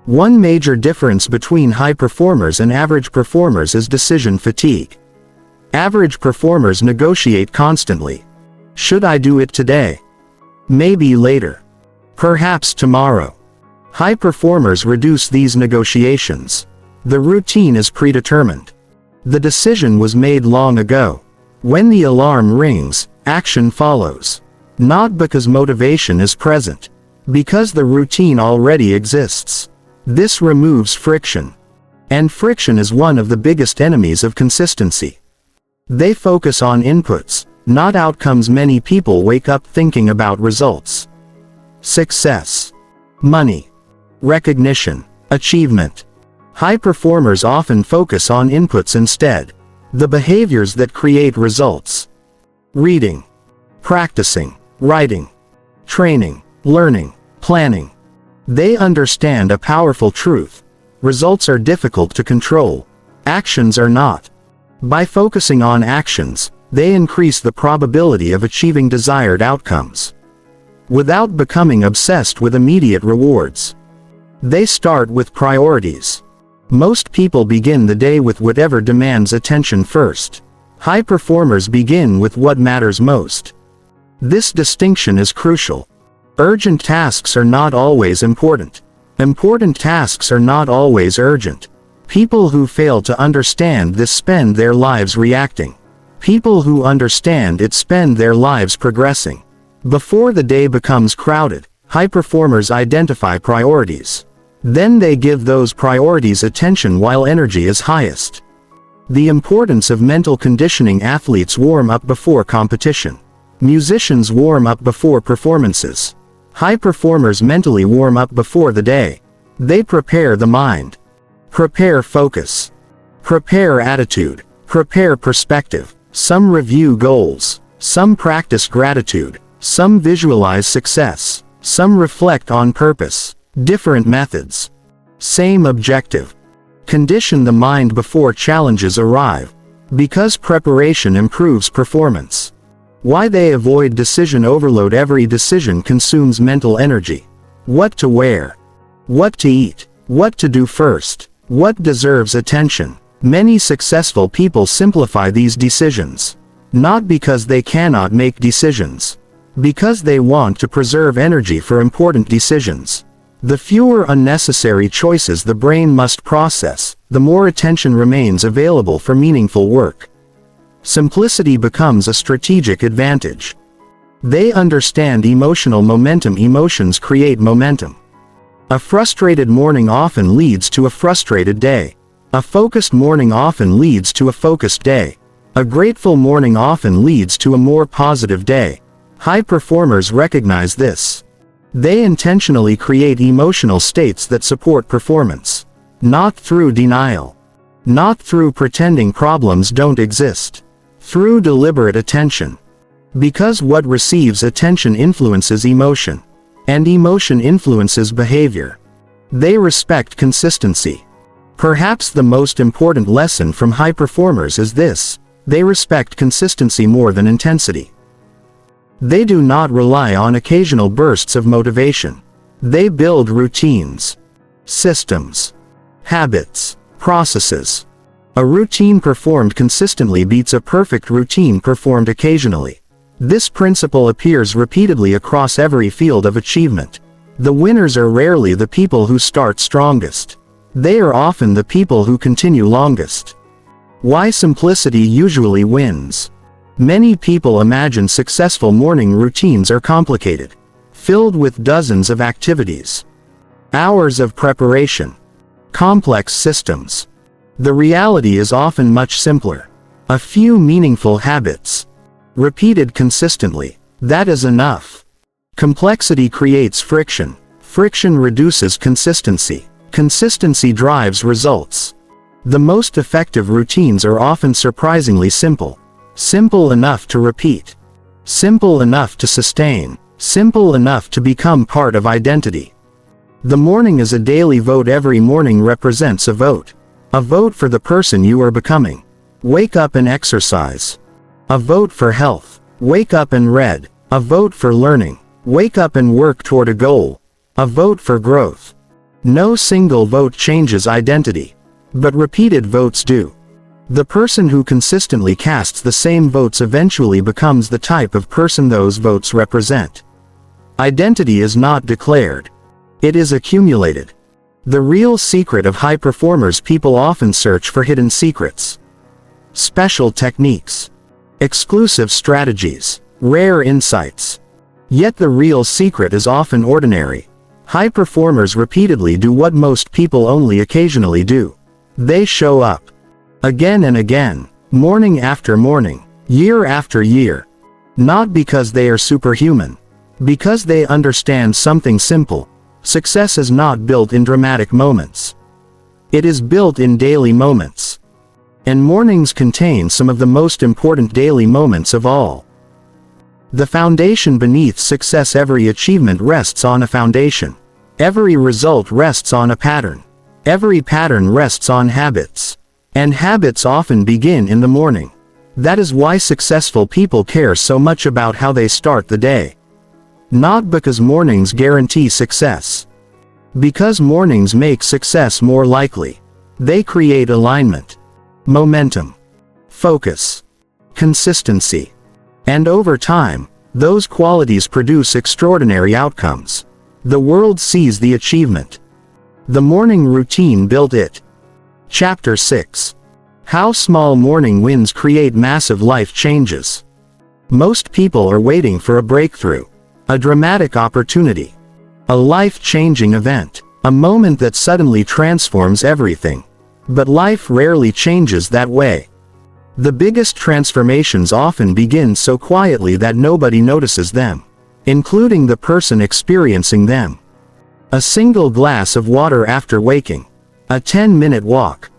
One major difference between high performers and average performers is decision fatigue. Average performers negotiate constantly. Should I do it today? Maybe later. Perhaps tomorrow. High performers reduce these negotiations. The routine is predetermined. The decision was made long ago. When the alarm rings, action follows. Not because motivation is present. Because the routine already exists. This removes friction. And friction is one of the biggest enemies of consistency. They focus on inputs, not outcomes. Many people wake up thinking about results. Success, money, recognition, achievement. High performers often focus on inputs instead. The behaviors that create results. Reading, practicing, writing, training, learning, planning. They understand a powerful truth. Results are difficult to control. Actions are not. By focusing on actions, they increase the probability of achieving desired outcomes. Without becoming obsessed with immediate rewards. They start with priorities. Most people begin the day with whatever demands attention first. High performers begin with what matters most. This distinction is crucial. Urgent tasks are not always important. Important tasks are not always urgent. People who fail to understand this spend their lives reacting. People who understand it spend their lives progressing. Before the day becomes crowded, high performers identify priorities. Then they give those priorities attention while energy is highest. The importance of mental conditioning. Athletes warm up before competition. Musicians warm up before performances. High performers mentally warm up before the day. They prepare the mind. Prepare focus. Prepare attitude. Prepare perspective. Some review goals. Some practice gratitude. Some visualize success. Some reflect on purpose. Different methods. Same objective. Condition the mind before challenges arrive. Because preparation improves performance. Why they avoid decision overload. Every decision consumes mental energy. What to wear. What to eat. What to do first. What deserves attention. Many successful people simplify these decisions. Not because they cannot make decisions. Because they want to preserve energy for important decisions. The fewer unnecessary choices the brain must process, the more attention remains available for meaningful work. Simplicity becomes a strategic advantage. They understand emotional momentum. Emotions create momentum. A frustrated morning often leads to a frustrated day. A focused morning often leads to a focused day. A grateful morning often leads to a more positive day. High performers recognize this. They intentionally create emotional states that support performance. Not through denial. Not through pretending problems don't exist. Through deliberate attention. Because what receives attention influences emotion. And emotion influences behavior. They respect consistency. Perhaps the most important lesson from high performers is this: they respect consistency more than intensity. They do not rely on occasional bursts of motivation. They build routines, systems, habits, processes. A routine performed consistently beats a perfect routine performed occasionally. This principle appears repeatedly across every field of achievement. The winners are rarely the people who start strongest. They are often the people who continue longest. Why simplicity usually wins. Many people imagine successful morning routines are complicated, filled with dozens of activities, hours of preparation, complex systems. The reality is often much simpler. A few meaningful habits, repeated consistently, that is enough. Complexity creates friction. Friction reduces consistency. Consistency drives results. The most effective routines are often surprisingly simple. Simple enough to repeat. Simple enough to sustain. Simple enough to become part of identity. The morning is a daily vote. Every morning represents a vote. A vote for the person you are becoming. Wake up and exercise. A vote for health. Wake up and read. A vote for learning. Wake up and work toward a goal. A vote for growth. No single vote changes identity, but repeated votes do. The person who consistently casts the same votes eventually becomes the type of person those votes represent. Identity is not declared. It is accumulated. The real secret of high performers: people often search for hidden secrets, special techniques, exclusive strategies, rare insights. Yet the real secret is often ordinary. High performers repeatedly do what most people only occasionally do. They show up. Again and again. Morning after morning. Year after year. Not because they are superhuman. Because they understand something simple. Success is not built in dramatic moments. It is built in daily moments. And mornings contain some of the most important daily moments of all. The foundation beneath success. Every achievement rests on a foundation. Every result rests on a pattern. Every pattern rests on habits. And habits often begin in the morning. That is why successful people care so much about how they start the day. Not because mornings guarantee success. Because mornings make success more likely. They create alignment, momentum, focus, consistency. And over time, those qualities produce extraordinary outcomes. The world sees the achievement. The morning routine built it. Chapter 6. How small morning wins create massive life changes. Most people are waiting for a breakthrough, a dramatic opportunity, a life-changing event, a moment that suddenly transforms everything. But life rarely changes that way. The biggest transformations often begin so quietly that nobody notices them, including the person experiencing them. A single glass of water after waking. A 10-minute walk.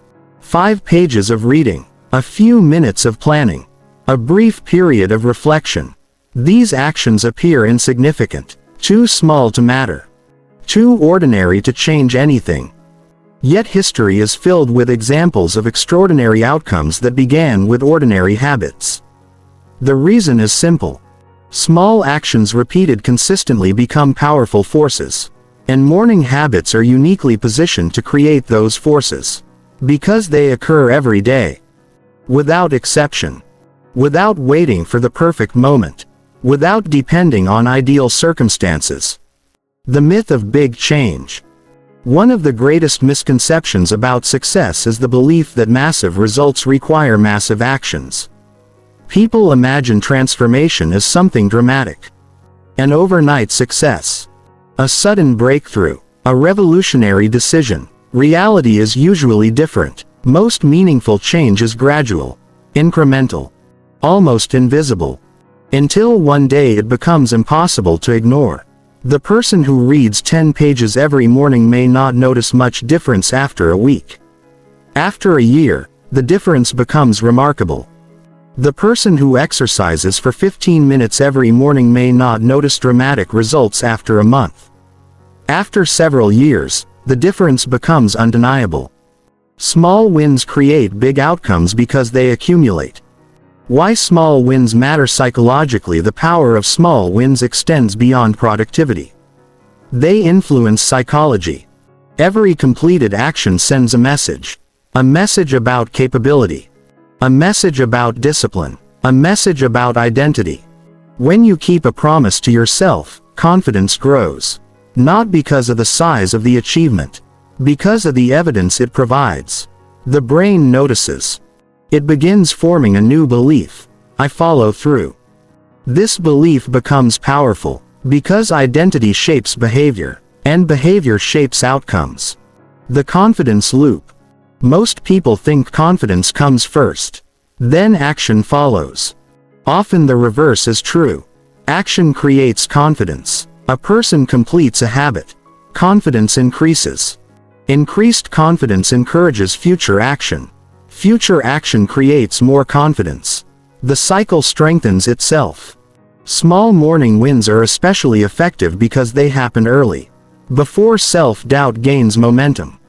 5 pages of reading. A few minutes of planning. A brief period of reflection. These actions appear insignificant, too small to matter, too ordinary to change anything. Yet history is filled with examples of extraordinary outcomes that began with ordinary habits. The reason is simple. Small actions repeated consistently become powerful forces. And morning habits are uniquely positioned to create those forces. Because they occur every day. Without exception. Without waiting for the perfect moment. Without depending on ideal circumstances. The myth of big change. One of the greatest misconceptions about success is the belief that massive results require massive actions. People imagine transformation as something dramatic. An overnight success. A sudden breakthrough. A revolutionary decision. Reality is usually different. Most meaningful change is gradual, incremental, almost invisible. Until one day it becomes impossible to ignore. The person who reads 10 pages every morning may not notice much difference after a week. After a year, the difference becomes remarkable. The person who exercises for 15 minutes every morning may not notice dramatic results after a month. After several years, the difference becomes undeniable. Small wins create big outcomes because they accumulate. Why small wins matter psychologically. The power of small wins extends beyond productivity. They influence psychology. Every completed action sends a message. A message about capability. A message about discipline. A message about identity. When you keep a promise to yourself, confidence grows. Not because of the size of the achievement. Because of the evidence it provides. The brain notices. It begins forming a new belief. I follow through. This belief becomes powerful, because identity shapes behavior, and behavior shapes outcomes. The confidence loop. Most people think confidence comes first. Then action follows. Often the reverse is true. Action creates confidence. A person completes a habit. Confidence increases. Increased confidence encourages future action. Future action creates more confidence. The cycle strengthens itself. Small morning wins are especially effective because they happen early. Before self-doubt gains momentum.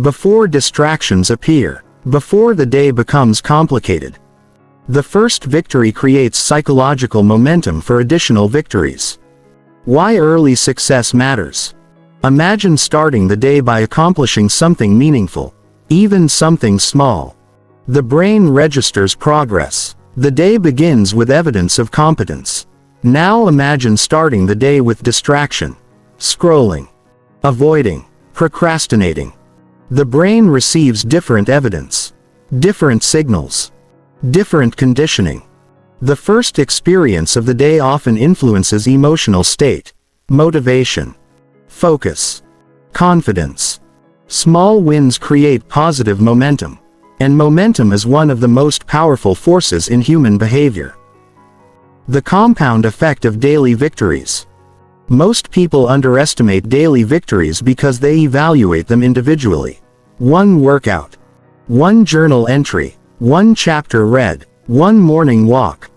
Before distractions appear. Before the day becomes complicated. The first victory creates psychological momentum for additional victories. Why early success matters. Imagine starting the day by accomplishing something meaningful, even something small. The brain registers progress. The day begins with evidence of competence. Now imagine starting the day with distraction, scrolling, avoiding, procrastinating. The brain receives different evidence, different signals, different conditioning. The first experience of the day often influences emotional state, motivation, focus, confidence. Small wins create positive momentum, and momentum is one of the most powerful forces in human behavior. The compound effect of daily victories. Most people underestimate daily victories because they evaluate them individually. One workout, one journal entry, one chapter read, one morning walk.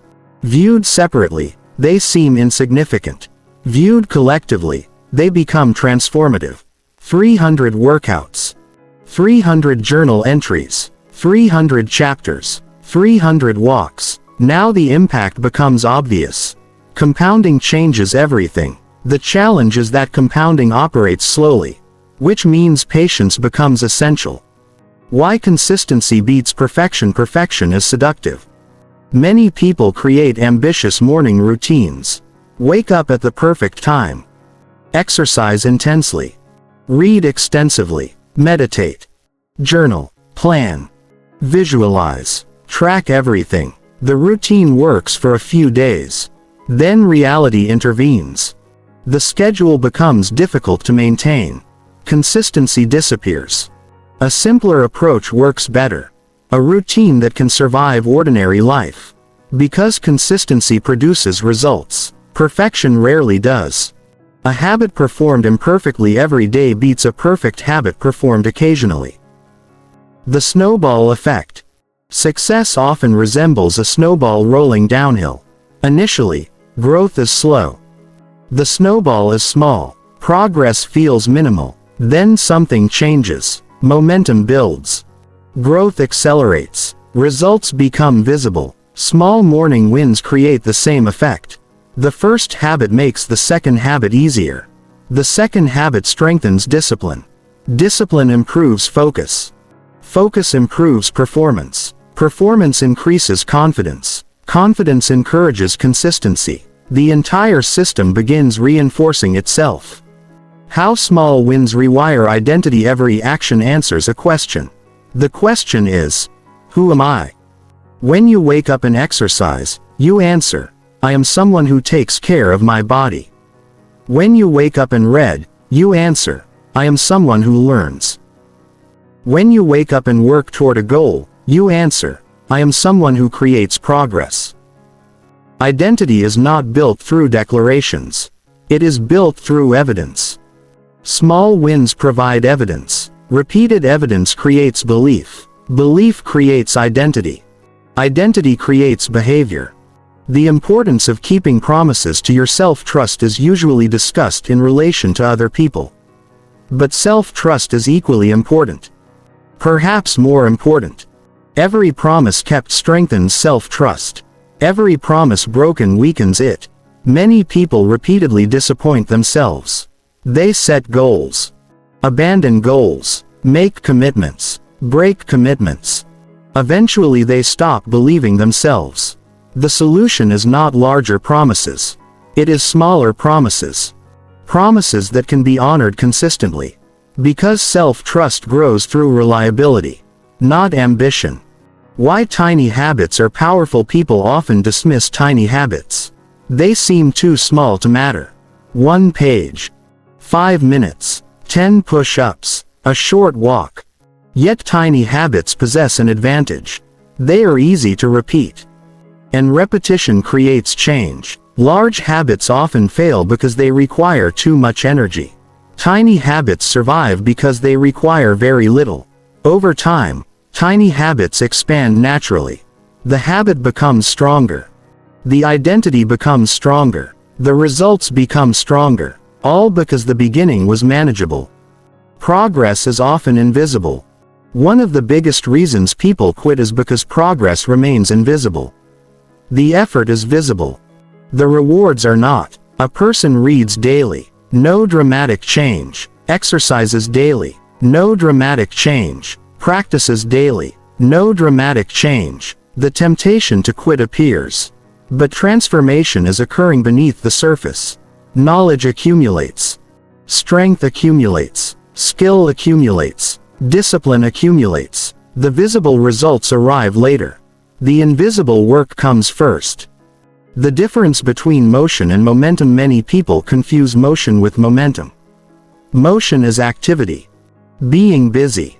Viewed separately, they seem insignificant. Viewed collectively, they become transformative. 300 workouts. 300 journal entries. 300 chapters. 300 walks. Now the impact becomes obvious. Compounding changes everything. The challenge is that compounding operates slowly, which means patience becomes essential. Why consistency beats perfection? Perfection is seductive. Many people create ambitious morning routines. Wake up at the perfect time. Exercise intensely. Read extensively. Meditate. Journal. Plan. Visualize. Track everything. The routine works for a few days. Then reality intervenes. The schedule becomes difficult to maintain. Consistency disappears. A simpler approach works better. A routine that can survive ordinary life. Because consistency produces results, perfection rarely does. A habit performed imperfectly every day beats a perfect habit performed occasionally. The snowball effect. Success often resembles a snowball rolling downhill. Initially, growth is slow. The snowball is small. Progress feels minimal. Then something changes. Momentum builds. Growth accelerates. Results become visible. Small morning wins create the same effect. The first habit makes the second habit easier. The second habit strengthens discipline. Discipline improves focus. Focus improves performance. Performance increases confidence. Confidence encourages consistency. The entire system begins reinforcing itself. How small wins rewire identity. Every action answers a question. The question is, who am I? When you wake up and exercise, you answer, I am someone who takes care of my body. When you wake up and read, you answer, I am someone who learns. When you wake up and work toward a goal, you answer, I am someone who creates progress. Identity is not built through declarations. It is built through evidence. Small wins provide evidence. Repeated evidence creates belief. Belief creates identity. Identity creates behavior. The importance of keeping promises to your self-trust is usually discussed in relation to other people. But self-trust is equally important. Perhaps more important. Every promise kept strengthens self-trust. Every promise broken weakens it. Many people repeatedly disappoint themselves. They set goals. Abandon goals. Make commitments. Break commitments. Eventually they stop believing themselves. The solution is not larger promises. It is smaller promises. Promises that can be honored consistently. Because self-trust grows through reliability, not ambition. Why tiny habits are powerful. People often dismiss tiny habits. They seem too small to matter. 1 page. 5 minutes. 10 push-ups. A short walk. Yet tiny habits possess an advantage. They are easy to repeat. And repetition creates change. Large habits often fail because they require too much energy. Tiny habits survive because they require very little. Over time, tiny habits expand naturally. The habit becomes stronger. The identity becomes stronger. The results become stronger. All because the beginning was manageable. Progress is often invisible. One of the biggest reasons people quit is because progress remains invisible. The effort is visible. The rewards are not. A person reads daily. No dramatic change. Exercises daily. No dramatic change. Practices daily. No dramatic change. The temptation to quit appears. But transformation is occurring beneath the surface. Knowledge accumulates. Strength accumulates. Skill accumulates. Discipline accumulates. The visible results arrive later. The invisible work comes first. The difference between motion and momentum. Many people confuse motion with momentum. Motion is activity. Being busy.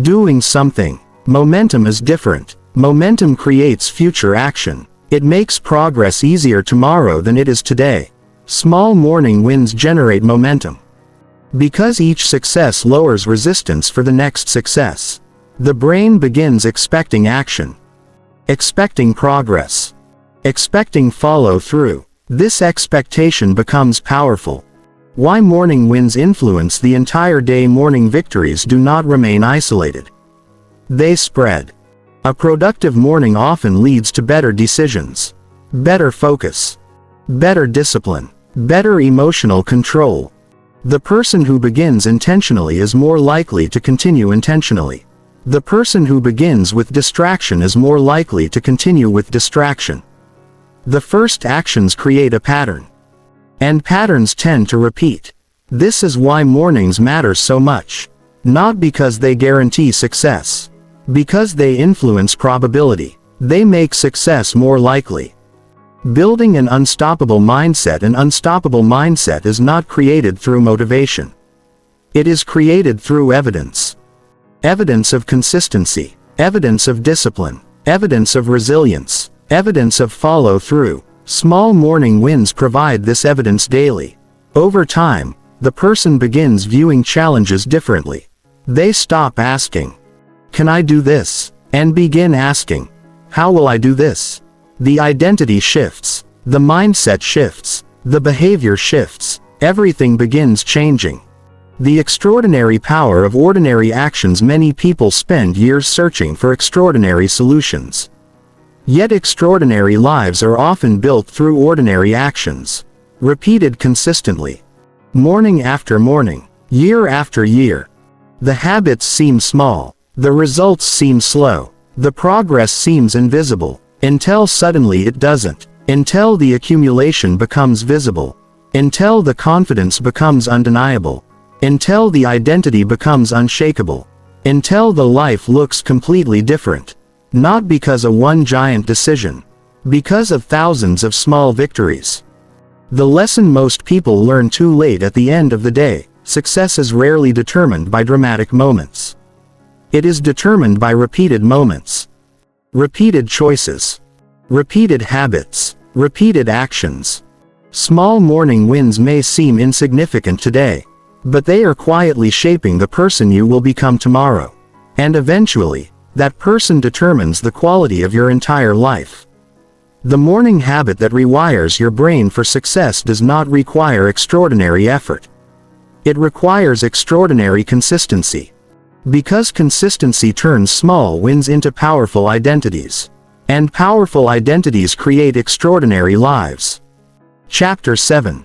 Doing something. Momentum is different. Momentum creates future action. It makes progress easier tomorrow than it is today. Small morning wins generate momentum. Because each success lowers resistance for the next success. The brain begins expecting action. Expecting progress. Expecting follow-through. This expectation becomes powerful. Why morning wins influence the entire day. Morning victories do not remain isolated. They spread. A productive morning often leads to better decisions, better focus, better discipline, better emotional control. The person who begins intentionally is more likely to continue intentionally. The person who begins with distraction is more likely to continue with distraction. The first actions create a pattern. And patterns tend to repeat. This is why mornings matter so much. Not because they guarantee success. Because they influence probability. They make success more likely. Building an unstoppable mindset. An unstoppable mindset is not created through motivation. It is created through evidence. Evidence of consistency. Evidence of discipline. Evidence of resilience. Evidence of follow-through. Small morning wins provide this evidence daily. Over time, the person begins viewing challenges differently. They stop asking, "Can I do this?" and begin asking, "How will I do this?" The identity shifts. The mindset shifts. The behavior shifts. Everything begins changing. The extraordinary power of ordinary actions. Many people spend years searching for extraordinary solutions. Yet extraordinary lives are often built through ordinary actions. Repeated consistently. Morning after morning. Year after year. The habits seem small. The results seem slow. The progress seems invisible. Until suddenly it doesn't. Until the accumulation becomes visible. Until the confidence becomes undeniable. Until the identity becomes unshakable. Until the life looks completely different. Not because of one giant decision. Because of thousands of small victories. The lesson most people learn too late. At the end of the day, success is rarely determined by dramatic moments. It is determined by repeated moments. Repeated choices. Repeated habits. Repeated actions. Small morning wins may seem insignificant today, but they are quietly shaping the person you will become tomorrow. And eventually, that person determines the quality of your entire life. The morning habit that rewires your brain for success does not require extraordinary effort. It requires extraordinary consistency. Because consistency turns small wins into powerful identities. And powerful identities create extraordinary lives. Chapter 7.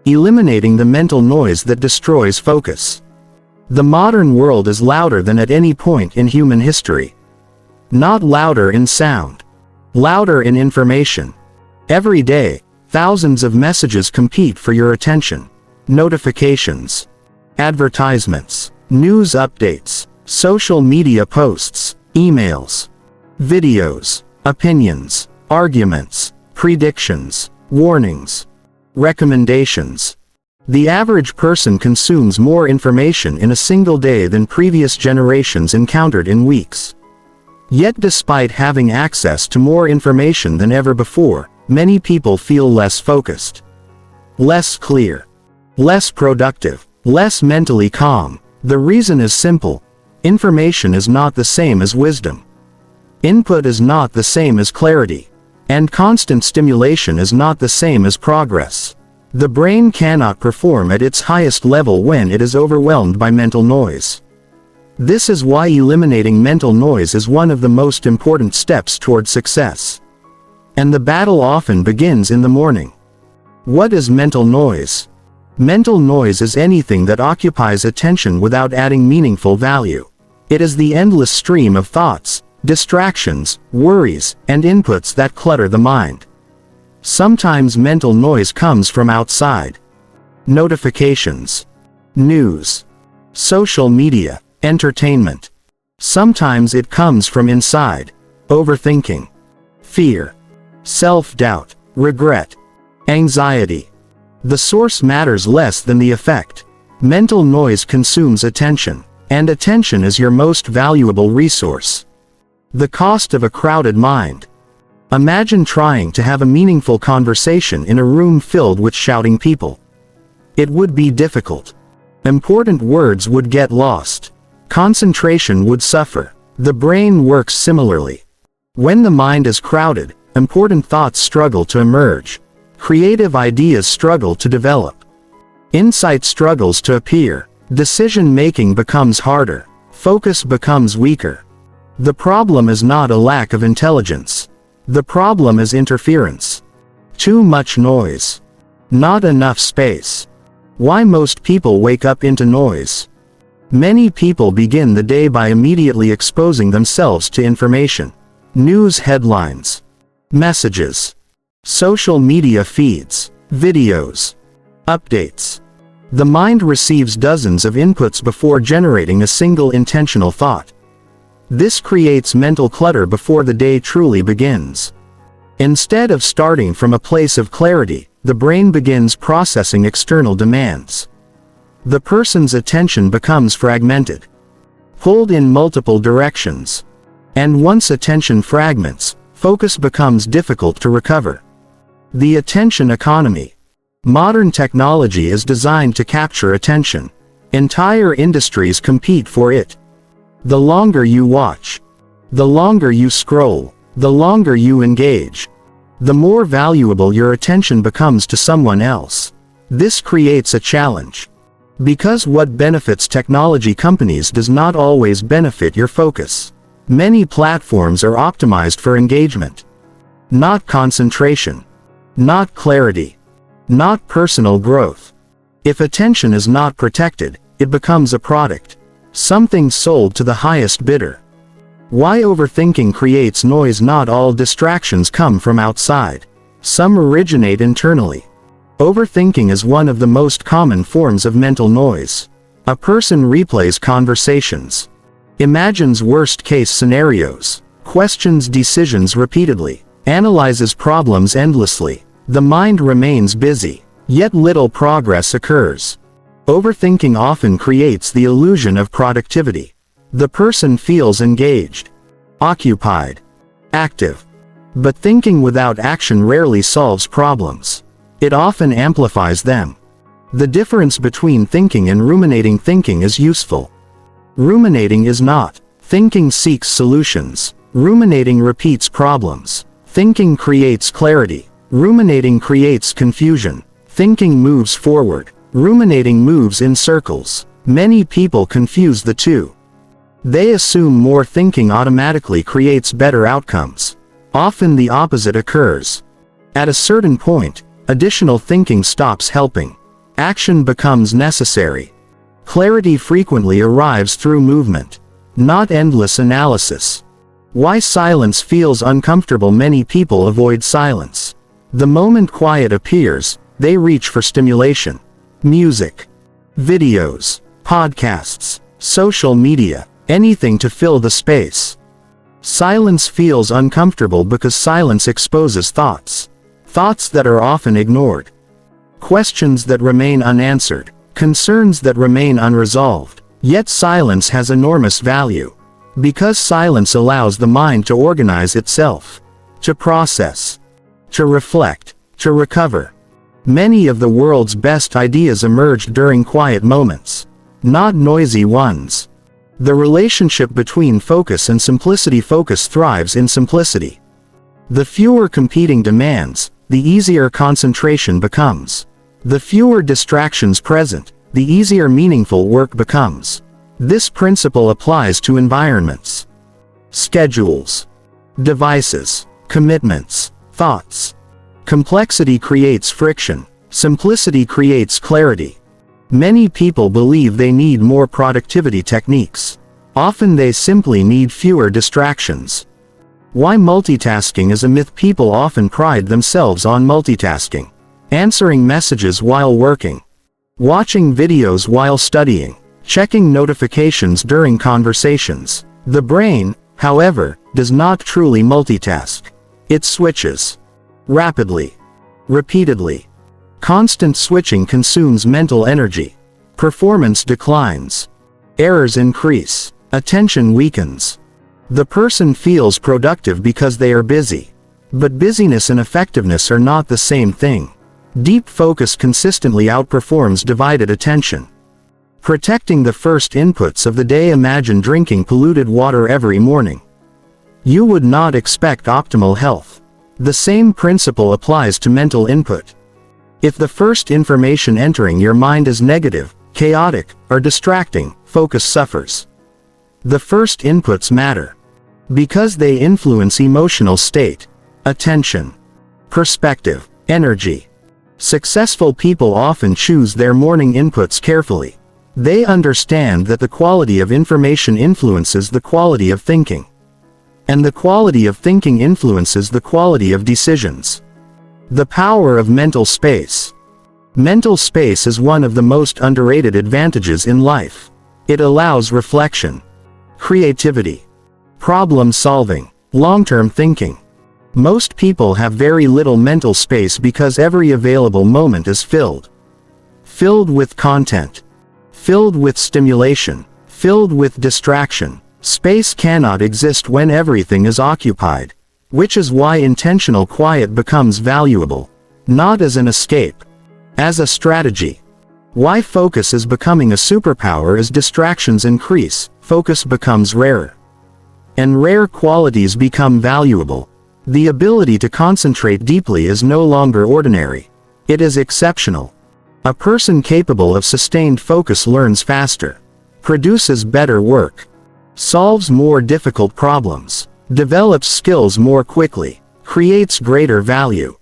Eliminating the mental noise that destroys focus. The modern world is louder than at any point in human history. Not louder in sound. Louder in information. Every day, thousands of messages compete for your attention. Notifications. Advertisements. News updates. Social media posts. Emails. Videos. Opinions. Arguments. Predictions. Warnings. Recommendations. The average person consumes more information in a single day than previous generations encountered in weeks. Yet despite having access to more information than ever before, many people feel less focused, less clear, less productive, less mentally calm. The reason is simple. Information is not the same as wisdom. Input is not the same as clarity. And constant stimulation is not the same as progress. The brain cannot perform at its highest level when it is overwhelmed by mental noise. This is why eliminating mental noise is one of the most important steps toward success. And the battle often begins in the morning. What is mental noise? Mental noise is anything that occupies attention without adding meaningful value. It is the endless stream of thoughts, distractions, worries, and inputs that clutter the mind. Sometimes mental noise comes from outside. Notifications. News. Social media. Entertainment. Sometimes it comes from inside. Overthinking. Fear. Self-doubt. Regret. Anxiety. The source matters less than the effect. Mental noise consumes attention, and attention is your most valuable resource. The cost of a crowded mind. Imagine trying to have a meaningful conversation in a room filled with shouting people. It would be difficult. Important words would get lost. Concentration would suffer. The brain works similarly. When the mind is crowded, important thoughts struggle to emerge. Creative ideas struggle to develop. Insight struggles to appear. Decision-making becomes harder. Focus becomes weaker. The problem is not a lack of intelligence. The problem is interference. Too much noise. Not enough space. Why most people wake up into noise? Many people begin the day by immediately exposing themselves to information. News headlines. Messages. Social media feeds. Videos. Updates. The mind receives dozens of inputs before generating a single intentional thought. This creates mental clutter before the day truly begins. Instead of starting from a place of clarity, the brain begins processing external demands. The person's attention becomes fragmented, pulled in multiple directions. And once attention fragments, focus becomes difficult to recover. The attention economy. Modern technology is designed to capture attention. Entire industries compete for it. The longer you watch, the longer you scroll, the longer you engage, the more valuable your attention becomes to someone else. This creates a challenge. Because what benefits technology companies does not always benefit your focus. Many platforms are optimized for engagement, not concentration, not clarity, not personal growth. If attention is not protected, it becomes a product. Something sold to the highest bidder. Why overthinking creates noise? Not all distractions come from outside. Some originate internally. Overthinking is one of the most common forms of mental noise. A person replays conversations, imagines worst-case scenarios, questions decisions repeatedly, analyzes problems endlessly. The mind remains busy, yet little progress occurs. Overthinking often creates the illusion of productivity. The person feels engaged, occupied, active. But thinking without action rarely solves problems. It often amplifies them. The difference between thinking and ruminating thinking is useful. Ruminating is not. Thinking seeks solutions. Ruminating repeats problems. Thinking creates clarity. Ruminating creates confusion. Thinking moves forward. Ruminating moves in circles. Many people confuse the two. They assume more thinking automatically creates better outcomes. Often the opposite occurs. At a certain point, additional thinking stops helping. Action becomes necessary. Clarity frequently arrives through movement, not endless analysis. Why silence feels uncomfortable? Many people avoid silence. The moment quiet appears, they reach for stimulation. Music, videos, podcasts, social media, anything to fill the space. Silence feels uncomfortable because silence exposes thoughts. Thoughts that are often ignored. Questions that remain unanswered. Concerns that remain unresolved. Yet silence has enormous value. Because silence allows the mind to organize itself, to process, to reflect, to recover. Many of the world's best ideas emerged during quiet moments, not noisy ones. The relationship between focus and simplicity. Focus thrives in simplicity. The fewer competing demands, the easier concentration becomes. The fewer distractions present, the easier meaningful work becomes. This principle applies to environments, schedules, devices, commitments, thoughts. Complexity creates friction. Simplicity creates clarity. Many people believe they need more productivity techniques. Often they simply need fewer distractions. Why multitasking is a myth? People often pride themselves on multitasking. Answering messages while working, watching videos while studying, checking notifications during conversations. The brain, however, does not truly multitask. It switches rapidly, repeatedly. Constant switching consumes mental energy. Performance declines. Errors increase. Attention weakens. The person feels productive because they are busy. But busyness and effectiveness are not the same thing. Deep focus consistently outperforms divided attention. Protecting the first inputs of the day. Imagine drinking polluted water every morning. You would not expect optimal health. The same principle applies to mental input. If the first information entering your mind is negative, chaotic, or distracting, focus suffers. The first inputs matter because they influence emotional state, attention, perspective, energy. Successful people often choose their morning inputs carefully. They understand that the quality of information influences the quality of thinking. And the quality of thinking influences the quality of decisions. The power of mental space. Mental space is one of the most underrated advantages in life. It allows reflection, creativity, problem solving, long-term thinking. Most people have very little mental space because every available moment is filled with content, filled with stimulation, filled with distraction. Space cannot exist when everything is occupied, which is why intentional quiet becomes valuable, not as an escape, as a strategy. Why focus is becoming a superpower. As distractions increase, focus becomes rarer. And rare qualities become valuable. The ability to concentrate deeply is no longer ordinary. It is exceptional. A person capable of sustained focus learns faster, produces better work, solves more difficult problems, develops skills more quickly, creates greater value.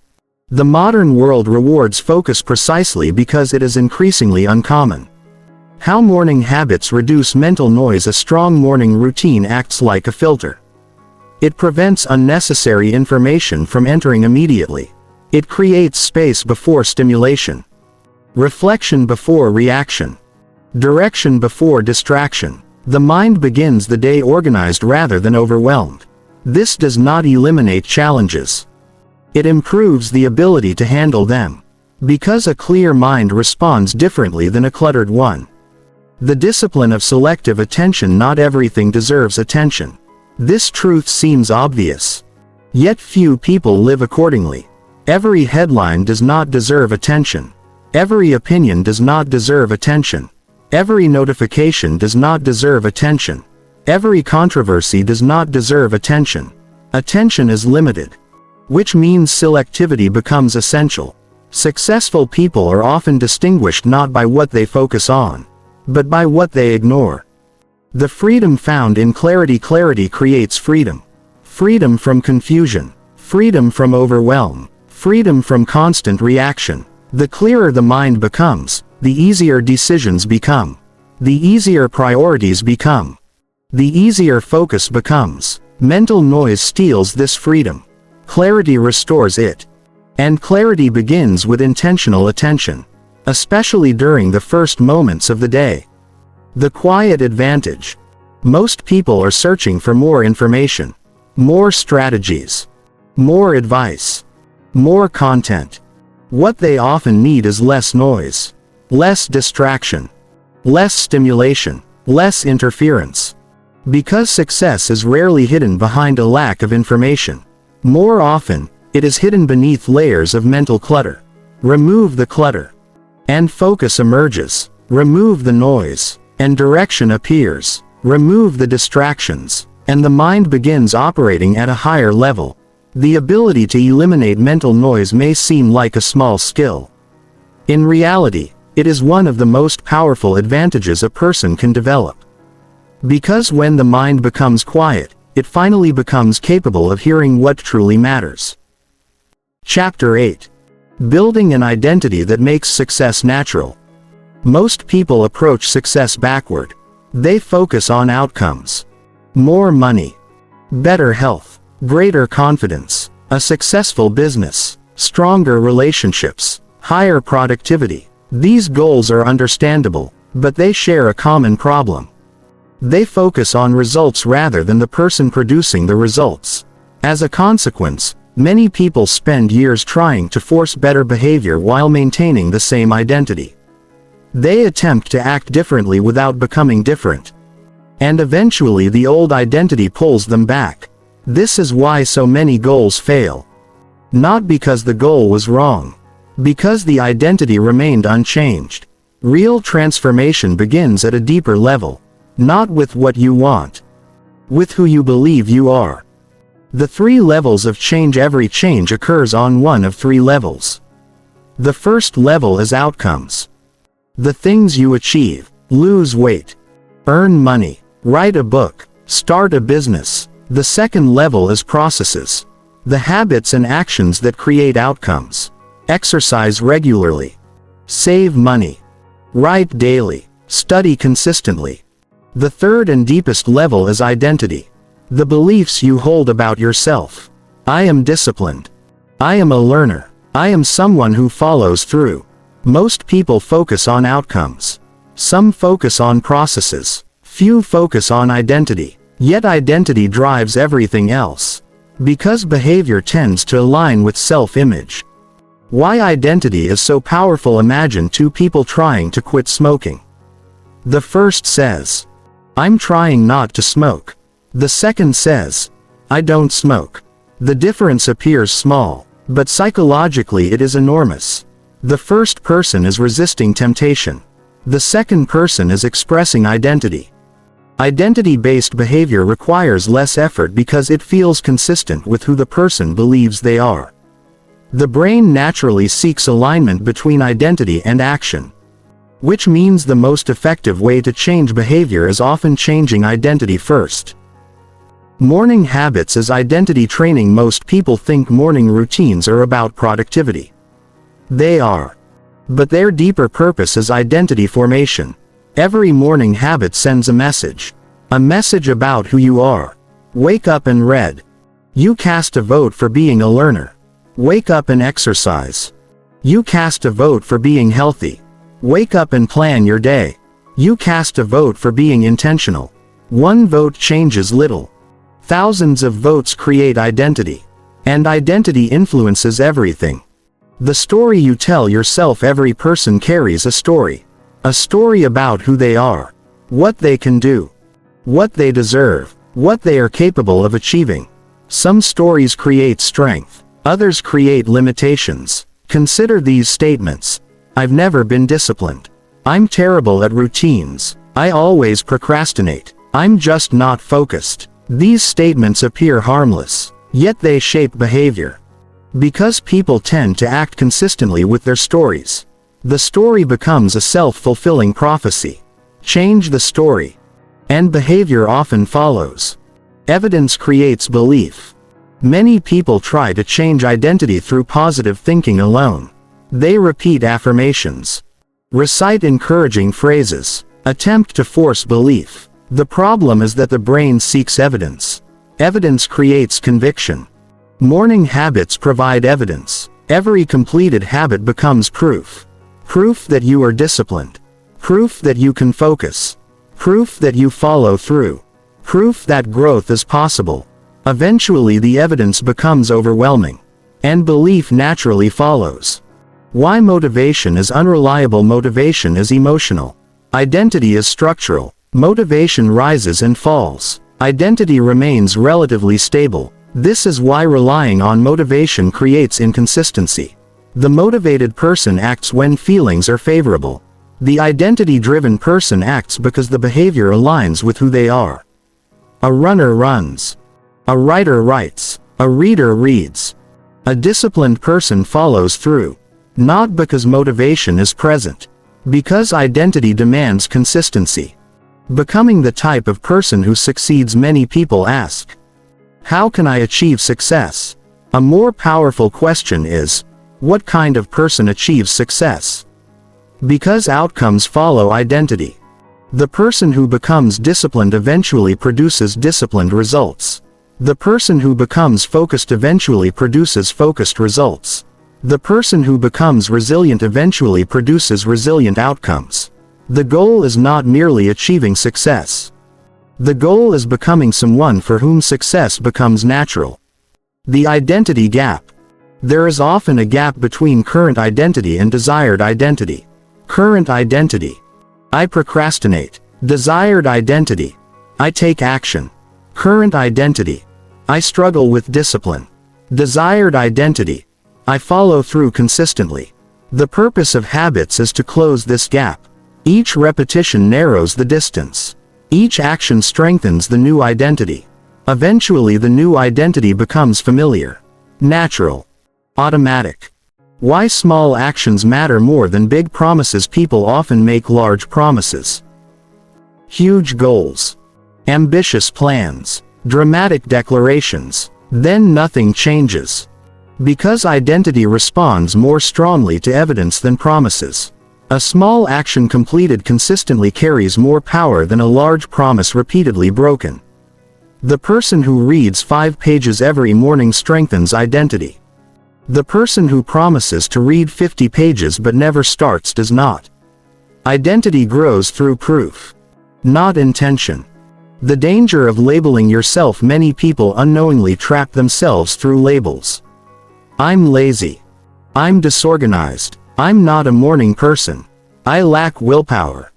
The modern world rewards focus precisely because it is increasingly uncommon. How morning habits reduce mental noise. A strong morning routine acts like a filter. It prevents unnecessary information from entering immediately. It creates space before stimulation, reflection before reaction, direction before distraction. The mind begins the day organized rather than overwhelmed. This does not eliminate challenges. It improves the ability to handle them. Because a clear mind responds differently than a cluttered one. The discipline of selective attention. Not everything deserves attention. This truth seems obvious. Yet few people live accordingly. Every headline does not deserve attention. Every opinion does not deserve attention. Every notification does not deserve attention. Every controversy does not deserve attention. Attention is limited, which means selectivity becomes essential. Successful people are often distinguished not by what they focus on, but by what they ignore. The freedom found in clarity. Clarity creates freedom. Freedom from confusion. Freedom from overwhelm. Freedom from constant reaction. The clearer the mind becomes, the easier decisions become. The easier priorities become. The easier focus becomes. Mental noise steals this freedom. Clarity restores it. And clarity begins with intentional attention, especially during the first moments of the day. The quiet advantage. Most people are searching for more information, more strategies, more advice, more content. What they often need is less noise, less distraction, less stimulation, less interference. Because success is rarely hidden behind a lack of information. More often, it is hidden beneath layers of mental clutter. Remove the clutter, and focus emerges. Remove the noise, and direction appears. Remove the distractions, and the mind begins operating at a higher level. The ability to eliminate mental noise may seem like a small skill. In reality, it is one of the most powerful advantages a person can develop. Because when the mind becomes quiet, it finally becomes capable of hearing what truly matters. Chapter 8. Building an identity that makes success natural. Most people approach success backward. They focus on outcomes. More money, better health, greater confidence, a successful business, stronger relationships, higher productivity. These goals are understandable, but they share a common problem. They focus on results rather than the person producing the results. As a consequence, many people spend years trying to force better behavior while maintaining the same identity. They attempt to act differently without becoming different. And eventually the old identity pulls them back. This is why so many goals fail. Not because the goal was wrong. Because the identity remained unchanged. Real transformation begins at a deeper level. Not with what you want. With who you believe you are. The 3 levels of change. Every change occurs on one of 3 levels. The first level is outcomes. The things you achieve: lose weight, earn money, write a book, start a business. The second level is processes. The habits and actions that create outcomes. Exercise regularly, save money, write daily, study consistently. The third and deepest level is identity. The beliefs you hold about yourself. I am disciplined. I am a learner. I am someone who follows through. Most people focus on outcomes. Some focus on processes. Few focus on identity. Yet identity drives everything else. Because behavior tends to align with self-image. Why identity is so powerful. Imagine 2 people trying to quit smoking. The first says, "I'm trying not to smoke." The second says, "I don't smoke." The difference appears small, but psychologically it is enormous. The first person is resisting temptation. The second person is expressing identity. Identity-based behavior requires less effort because it feels consistent with who the person believes they are. The brain naturally seeks alignment between identity and action. Which means the most effective way to change behavior is often changing identity first. Morning habits is identity training. Most people think morning routines are about productivity. They are. But their deeper purpose is identity formation. Every morning habit sends a message. A message about who you are. Wake up and read. You cast a vote for being a learner. Wake up and exercise. You cast a vote for being healthy. Wake up and plan your day. You cast a vote for being intentional. One vote changes little. Thousands of votes create identity. And identity influences everything. The story you tell yourself. Every person carries a story. A story about who they are. What they can do. What they deserve. What they are capable of achieving. Some stories create strength. Others create limitations. Consider these statements. I've never been disciplined. I'm terrible at routines. I always procrastinate. I'm just not focused. These statements appear harmless, yet they shape behavior. Because people tend to act consistently with their stories. The story becomes a self-fulfilling prophecy. Change the story, And behavior often follows. Evidence creates belief. Many people try to change identity through positive thinking alone. They repeat affirmations, recite encouraging phrases, attempt to force belief. The problem is that the brain seeks evidence. Evidence creates conviction. Morning habits provide evidence. Every completed habit becomes proof. Proof that you are disciplined. Proof that you can focus. Proof that you follow through. Proof that growth is possible. Eventually the evidence becomes overwhelming. And belief naturally follows. Why motivation is unreliable? Motivation is emotional. Identity is structural. Motivation rises and falls. Identity remains relatively stable. This is why relying on motivation creates inconsistency. The motivated person acts when feelings are favorable. The identity-driven person acts because the behavior aligns with who they are. A runner runs. A writer writes. A reader reads. A disciplined person follows through. Not because motivation is present. Because identity demands consistency. Becoming the type of person who succeeds. Many people ask, how can I achieve success? A more powerful question is, what kind of person achieves success? Because outcomes follow identity. The person who becomes disciplined eventually produces disciplined results. The person who becomes focused eventually produces focused results. The person who becomes resilient eventually produces resilient outcomes. The goal is not merely achieving success. The goal is becoming someone for whom success becomes natural. The identity gap. There is often a gap between current identity and desired identity. Current identity. I procrastinate. Desired identity. I take action. Current identity. I struggle with discipline. Desired identity. I follow through consistently. The purpose of habits is to close this gap. Each repetition narrows the distance. Each action strengthens the new identity. Eventually the new identity becomes familiar, natural, automatic. Why small actions matter more than big promises? People often make large promises, huge goals, ambitious plans, dramatic declarations. Then nothing changes. Because identity responds more strongly to evidence than promises. A small action completed consistently carries more power than a large promise repeatedly broken. The person who reads 5 pages every morning strengthens identity. The person who promises to read 50 pages but never starts does not. Identity grows through proof, not intention. The danger of labeling yourself. Many people unknowingly trap themselves through labels. I'm lazy. I'm disorganized. I'm not a morning person. I lack willpower.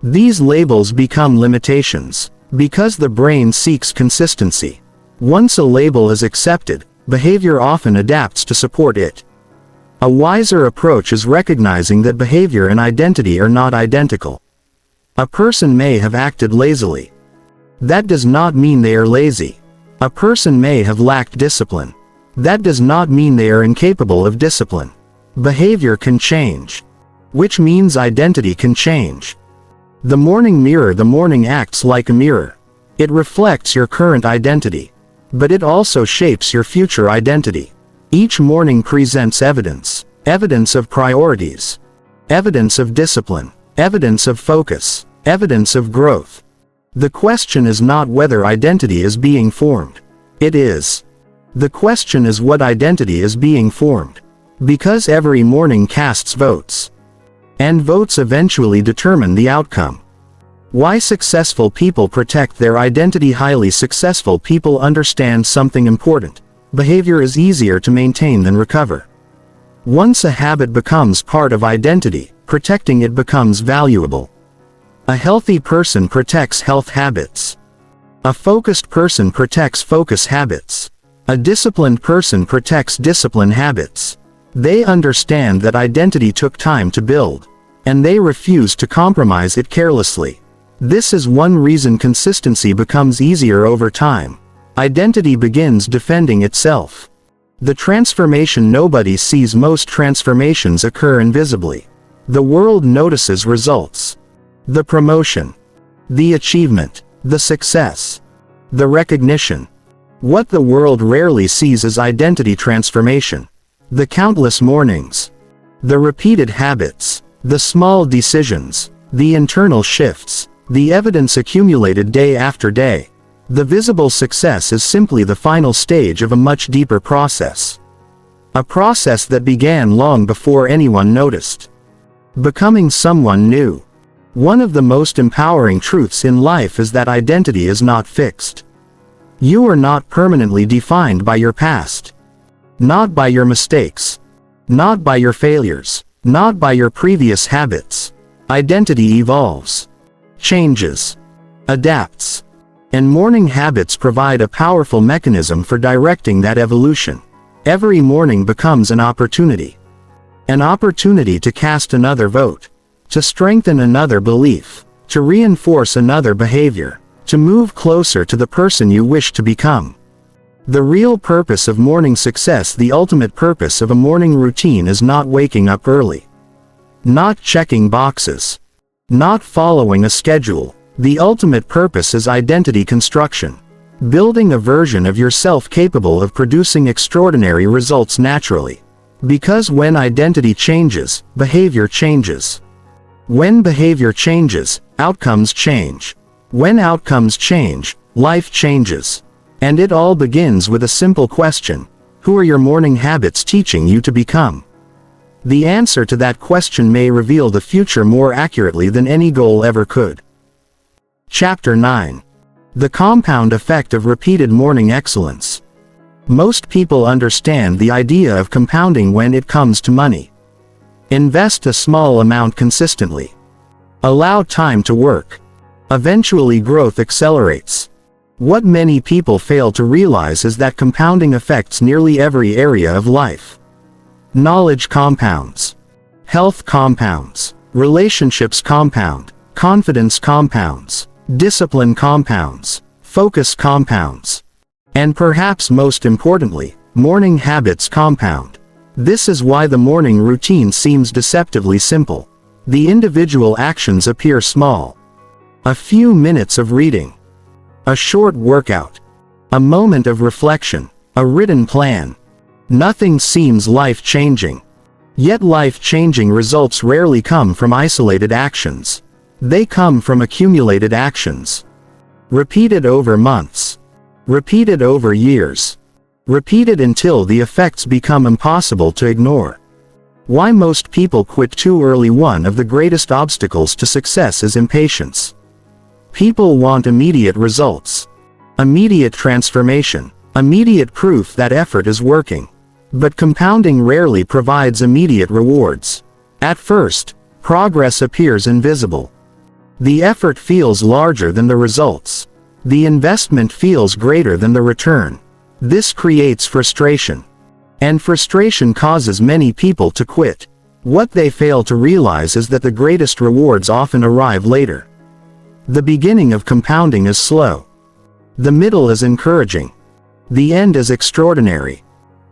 These labels become limitations, because the brain seeks consistency. Once a label is accepted, behavior often adapts to support it. A wiser approach is recognizing that behavior and identity are not identical. A person may have acted lazily. That does not mean they are lazy. A person may have lacked discipline. That does not mean they are incapable of discipline. Behavior can change, which means identity can change. The morning mirror. The morning acts like a mirror. It reflects your current identity, but it also shapes your future identity. Each morning presents evidence. Evidence of priorities. Evidence of discipline. Evidence of focus. Evidence of growth. The question is not whether identity is being formed. It is. The question is what identity is being formed. Because every morning casts votes. And votes eventually determine the outcome. Why successful people protect their identity? Highly successful people understand something important. Behavior is easier to maintain than recover. Once a habit becomes part of identity, protecting it becomes valuable. A healthy person protects health habits. A focused person protects focus habits. A disciplined person protects discipline habits. They understand that identity took time to build, and they refuse to compromise it carelessly. This is one reason consistency becomes easier over time. Identity begins defending itself. The transformation nobody sees. Most transformations occur invisibly. The world notices results. The promotion. The achievement. The success. The recognition. What the world rarely sees is identity transformation. The countless mornings. The repeated habits. The small decisions. The internal shifts. The evidence accumulated day after day. The visible success is simply the final stage of a much deeper process. A process that began long before anyone noticed. Becoming someone new. One of the most empowering truths in life is that identity is not fixed. You are not permanently defined by your past. Not by your mistakes. Not by your failures. Not by your previous habits. Identity evolves. Changes. Adapts. And morning habits provide a powerful mechanism for directing that evolution. Every morning becomes an opportunity. An opportunity to cast another vote. To strengthen another belief. To reinforce another behavior. To move closer to the person you wish to become. The real purpose of morning success, the ultimate purpose of a morning routine, is not waking up early. Not checking boxes. Not following a schedule. The ultimate purpose is identity construction. Building a version of yourself capable of producing extraordinary results naturally. Because when identity changes, behavior changes. When behavior changes, outcomes change. When outcomes change, life changes. And it all begins with a simple question: who are your morning habits teaching you to become? The answer to that question may reveal the future more accurately than any goal ever could. Chapter 9. The compound effect of repeated morning excellence. Most people understand the idea of compounding when it comes to money. Invest a small amount consistently. Allow time to work. Eventually growth accelerates. What many people fail to realize is that compounding affects nearly every area of life. Knowledge compounds. Health compounds. Relationships compound. Confidence compounds. Discipline compounds. Focus compounds. And perhaps most importantly, morning habits compound. This is why the morning routine seems deceptively simple. The individual actions appear small. A few minutes of reading. A short workout. A moment of reflection. A written plan. Nothing seems life-changing. Yet life-changing results rarely come from isolated actions. They come from accumulated actions. Repeated over months. Repeated over years. Repeated until the effects become impossible to ignore. Why most people quit too early. One of the greatest obstacles to success is impatience. People want immediate results. Immediate transformation. Immediate proof that effort is working. But compounding rarely provides immediate rewards. At first, progress appears invisible. The effort feels larger than the results. The investment feels greater than the return. This creates frustration. And frustration causes many people to quit. What they fail to realize is that the greatest rewards often arrive later. The beginning of compounding is slow. The middle is encouraging. The end is extraordinary.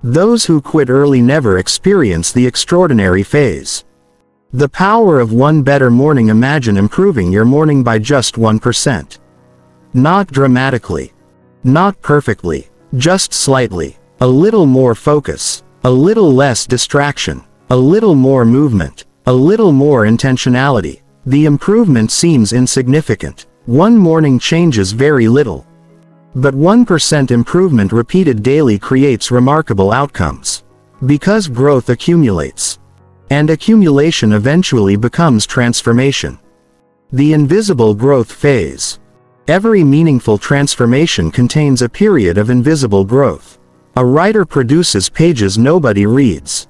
Those who quit early never experience the extraordinary phase. The power of one better morning. Imagine improving your morning by just 1%. Not dramatically. Not perfectly. Just slightly. A little more focus. A little less distraction. A little more movement. A little more intentionality. The improvement seems insignificant. One morning changes very little. But 1% improvement repeated daily creates remarkable outcomes. Because growth accumulates. And accumulation eventually becomes transformation. The invisible growth phase. Every meaningful transformation contains a period of invisible growth. A writer produces pages nobody reads.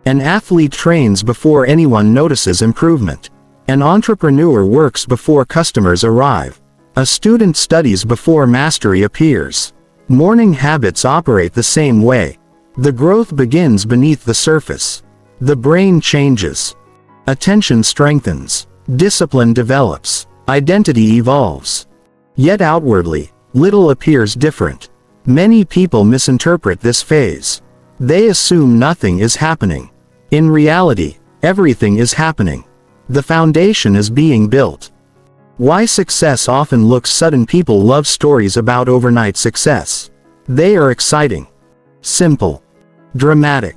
An athlete trains before anyone notices improvement. An entrepreneur works before customers arrive. A student studies before mastery appears. Morning habits operate the same way. The growth begins beneath the surface. The brain changes. Attention strengthens. Discipline develops. Identity evolves. Yet outwardly, little appears different. Many people misinterpret this phase. They assume nothing is happening. In reality, everything is happening. The foundation is being built. Why success often looks sudden. People love stories about overnight success. They are exciting, simple, dramatic,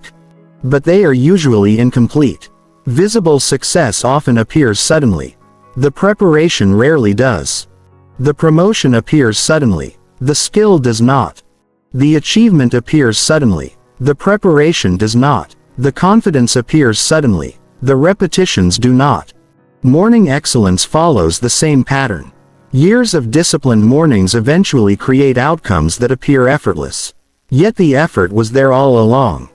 but they are usually incomplete. Visible success often appears suddenly. The preparation rarely does. The promotion appears suddenly. The skill does not. The achievement appears suddenly. The preparation does not. The confidence appears suddenly. The repetitions do not. Morning excellence follows the same pattern. Years of disciplined mornings eventually create outcomes that appear effortless. Yet the effort was there all along,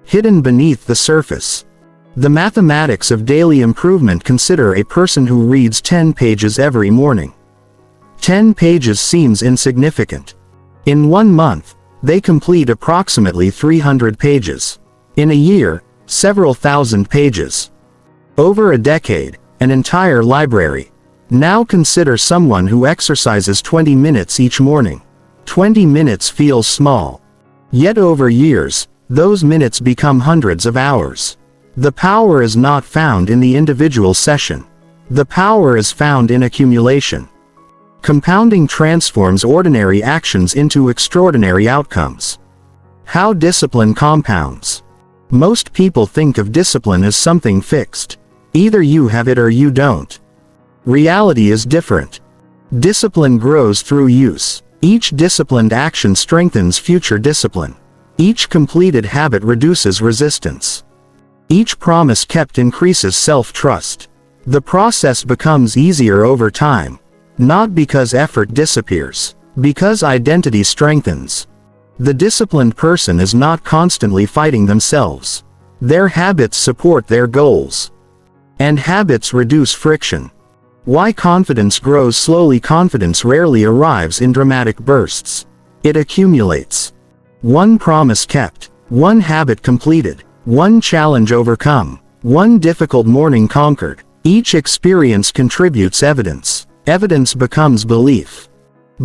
hidden beneath the surface. The mathematics of daily improvement. Consider a person who reads 10 pages every morning. 10 pages seems insignificant. In 1 month, they complete approximately 300 pages. In a year, several thousand pages. Over a decade, an entire library. Now consider someone who exercises 20 minutes each morning. 20 minutes feels small. Yet over years, those minutes become hundreds of hours. The power is not found in the individual session. The power is found in accumulation. Compounding transforms ordinary actions into extraordinary outcomes. How discipline compounds. Most people think of discipline as something fixed. Either you have it or you don't. Reality is different. Discipline grows through use. Each disciplined action strengthens future discipline. Each completed habit reduces resistance. Each promise kept increases self-trust. The process becomes easier over time. Not because effort disappears, because identity strengthens. The disciplined person is not constantly fighting themselves. Their habits support their goals. And habits reduce friction. Why confidence grows slowly. Confidence rarely arrives in dramatic bursts. It accumulates. One promise kept, one habit completed, one challenge overcome, one difficult morning conquered. Each experience contributes evidence. Evidence becomes belief.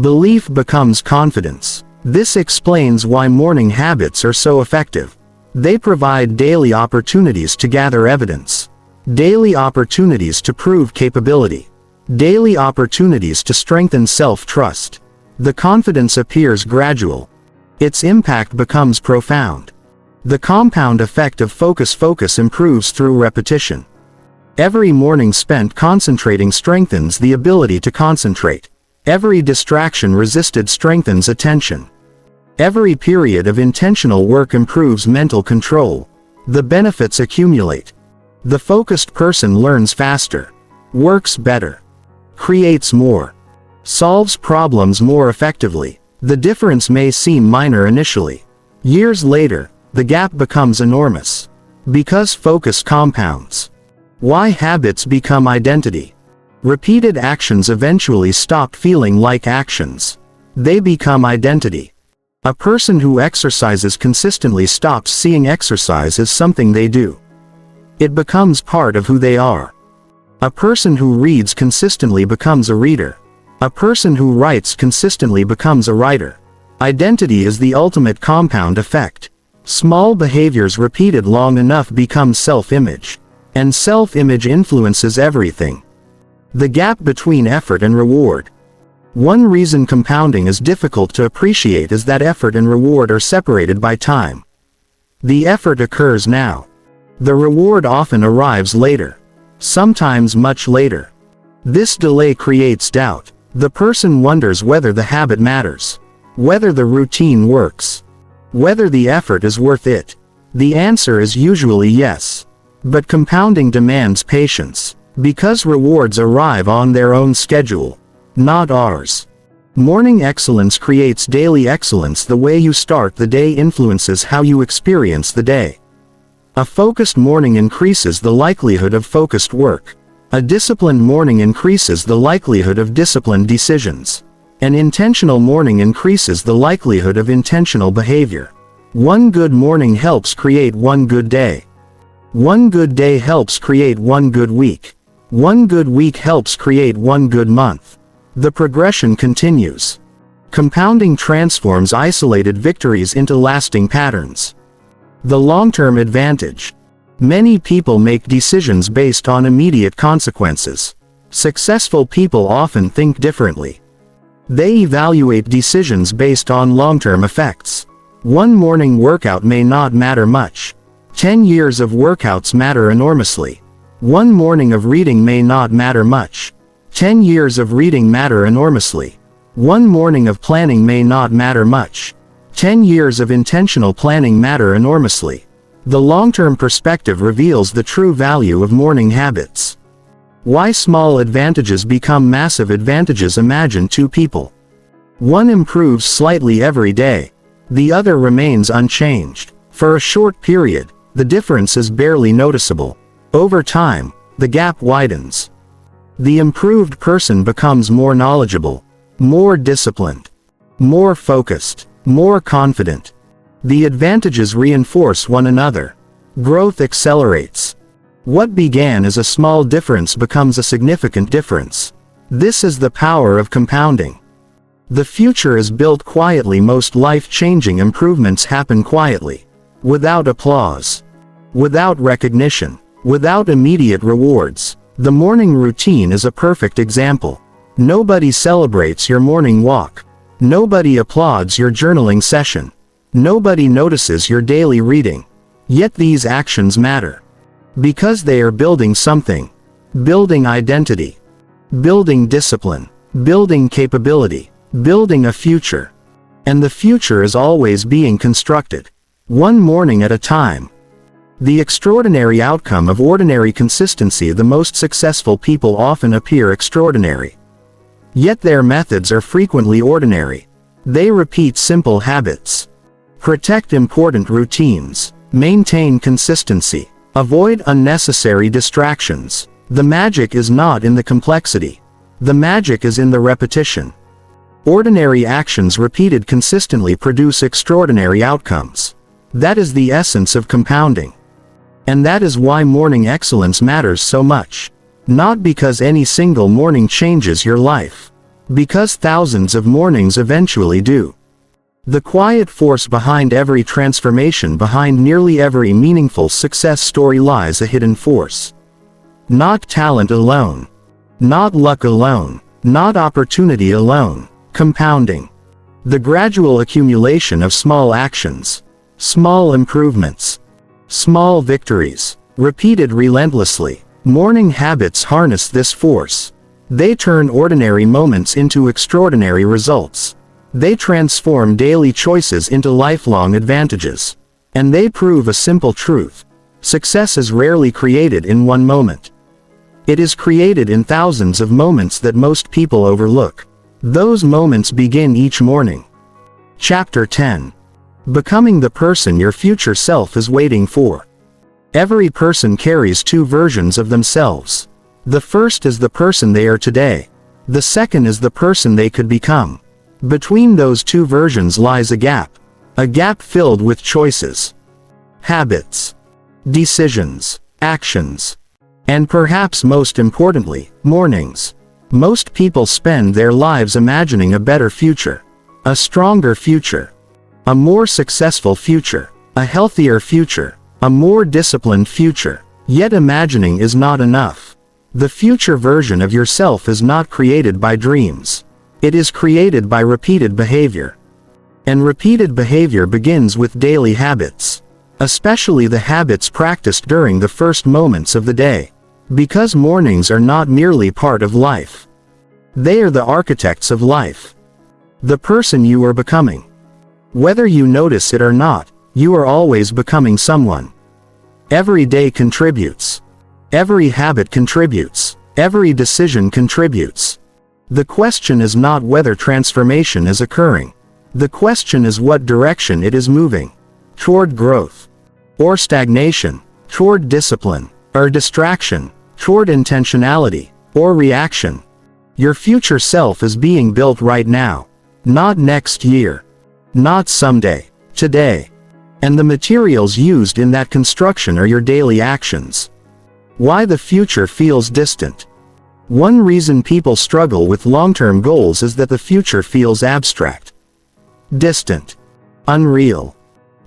Belief becomes confidence. This explains why morning habits are so effective. They provide daily opportunities to gather evidence. Daily opportunities to prove capability. Daily opportunities to strengthen self-trust. The confidence appears gradual. Its impact becomes profound. The compound effect of focus improves through repetition. Every morning spent concentrating strengthens the ability to concentrate. Every distraction resisted strengthens attention. Every period of intentional work improves mental control. The benefits accumulate. The focused person learns faster, works better, creates more, solves problems more effectively. The difference may seem minor initially. Years later, the gap becomes enormous. Because focus compounds. Why habits become identity. Repeated actions eventually stop feeling like actions. They become identity. A person who exercises consistently stops seeing exercise as something they do. It becomes part of who they are. A person who reads consistently becomes a reader. A person who writes consistently becomes a writer. Identity is the ultimate compound effect. Small behaviors repeated long enough become self-image. And self-image influences everything. The gap between effort and reward. One reason compounding is difficult to appreciate is that effort and reward are separated by time. The effort occurs now. The reward often arrives later. Sometimes much later. This delay creates doubt. The person wonders whether the habit matters. Whether the routine works. Whether the effort is worth it. The answer is usually yes. But compounding demands patience. Because rewards arrive on their own schedule. Not ours. Morning excellence creates daily excellence. The way you start the day influences how you experience the day. A focused morning increases the likelihood of focused work. A disciplined morning increases the likelihood of disciplined decisions. An intentional morning increases the likelihood of intentional behavior. One good morning helps create one good day. One good day helps create one good week. One good week helps create one good month. The progression continues. Compounding transforms isolated victories into lasting patterns. The long-term advantage. Many people make decisions based on immediate consequences. Successful people often think differently. They evaluate decisions based on long-term effects. One morning workout may not matter much. 10 years of workouts matter enormously. One morning of reading may not matter much. 10 years of reading matter enormously. One morning of planning may not matter much. 10 years of intentional planning matter enormously. The long-term perspective reveals the true value of morning habits. Why small advantages become massive advantages. Imagine two people. One improves slightly every day. The other remains unchanged. For a short period, the difference is barely noticeable. Over time, the gap widens. The improved person becomes more knowledgeable, more disciplined, more focused, more confident. The advantages reinforce one another. Growth accelerates. What began as a small difference becomes a significant difference. This is the power of compounding. The future is built quietly. Most life-changing improvements happen quietly. Without applause. Without recognition. Without immediate rewards. The morning routine is a perfect example. Nobody celebrates your morning walk. Nobody applauds your journaling session. Nobody notices your daily reading. Yet these actions matter. Because they are building something. Building identity. Building discipline. Building capability. Building a future. And the future is always being constructed. One morning at a time. The extraordinary outcome of ordinary consistency. The most successful people often appear extraordinary. Yet their methods are frequently ordinary. They repeat simple habits. Protect important routines. Maintain consistency. Avoid unnecessary distractions. The magic is not in the complexity. The magic is in the repetition. Ordinary actions repeated consistently produce extraordinary outcomes. That is the essence of compounding. And that is why morning excellence matters so much. Not because any single morning changes your life. Because thousands of mornings eventually do. The quiet force behind every transformation, behind nearly every meaningful success story, lies a hidden force. Not talent alone. Not luck alone. Not opportunity alone. Compounding. The gradual accumulation of small actions. Small improvements. Small victories. Repeated relentlessly. Morning habits harness this force. They turn ordinary moments into extraordinary results. They transform daily choices into lifelong advantages. And they prove a simple truth. Success is rarely created in one moment. It is created in thousands of moments that most people overlook. Those moments begin each morning. Chapter 10. Becoming the person your future self is waiting for. Every person carries two versions of themselves. The first is the person they are today. The second is the person they could become. Between those two versions lies a gap. A gap filled with choices. Habits. Decisions. Actions. And perhaps most importantly, mornings. Most people spend their lives imagining a better future. A stronger future. A more successful future. A healthier future. A more disciplined future. Yet imagining is not enough. The future version of yourself is not created by dreams. It is created by repeated behavior. And repeated behavior begins with daily habits. Especially the habits practiced during the first moments of the day. Because mornings are not merely part of life. They are the architects of life. The person you are becoming. Whether you notice it or not, you are always becoming someone. Every day contributes. Every habit contributes. Every decision contributes. The question is not whether transformation is occurring. The question is what direction it is moving. Toward growth. Or stagnation. Toward discipline. Or distraction. Toward intentionality. Or reaction. Your future self is being built right now. Not next year. Not someday. Today. And the materials used in that construction are your daily actions. Why the future feels distant. One reason people struggle with long-term goals is that the future feels abstract. Distant. Unreal.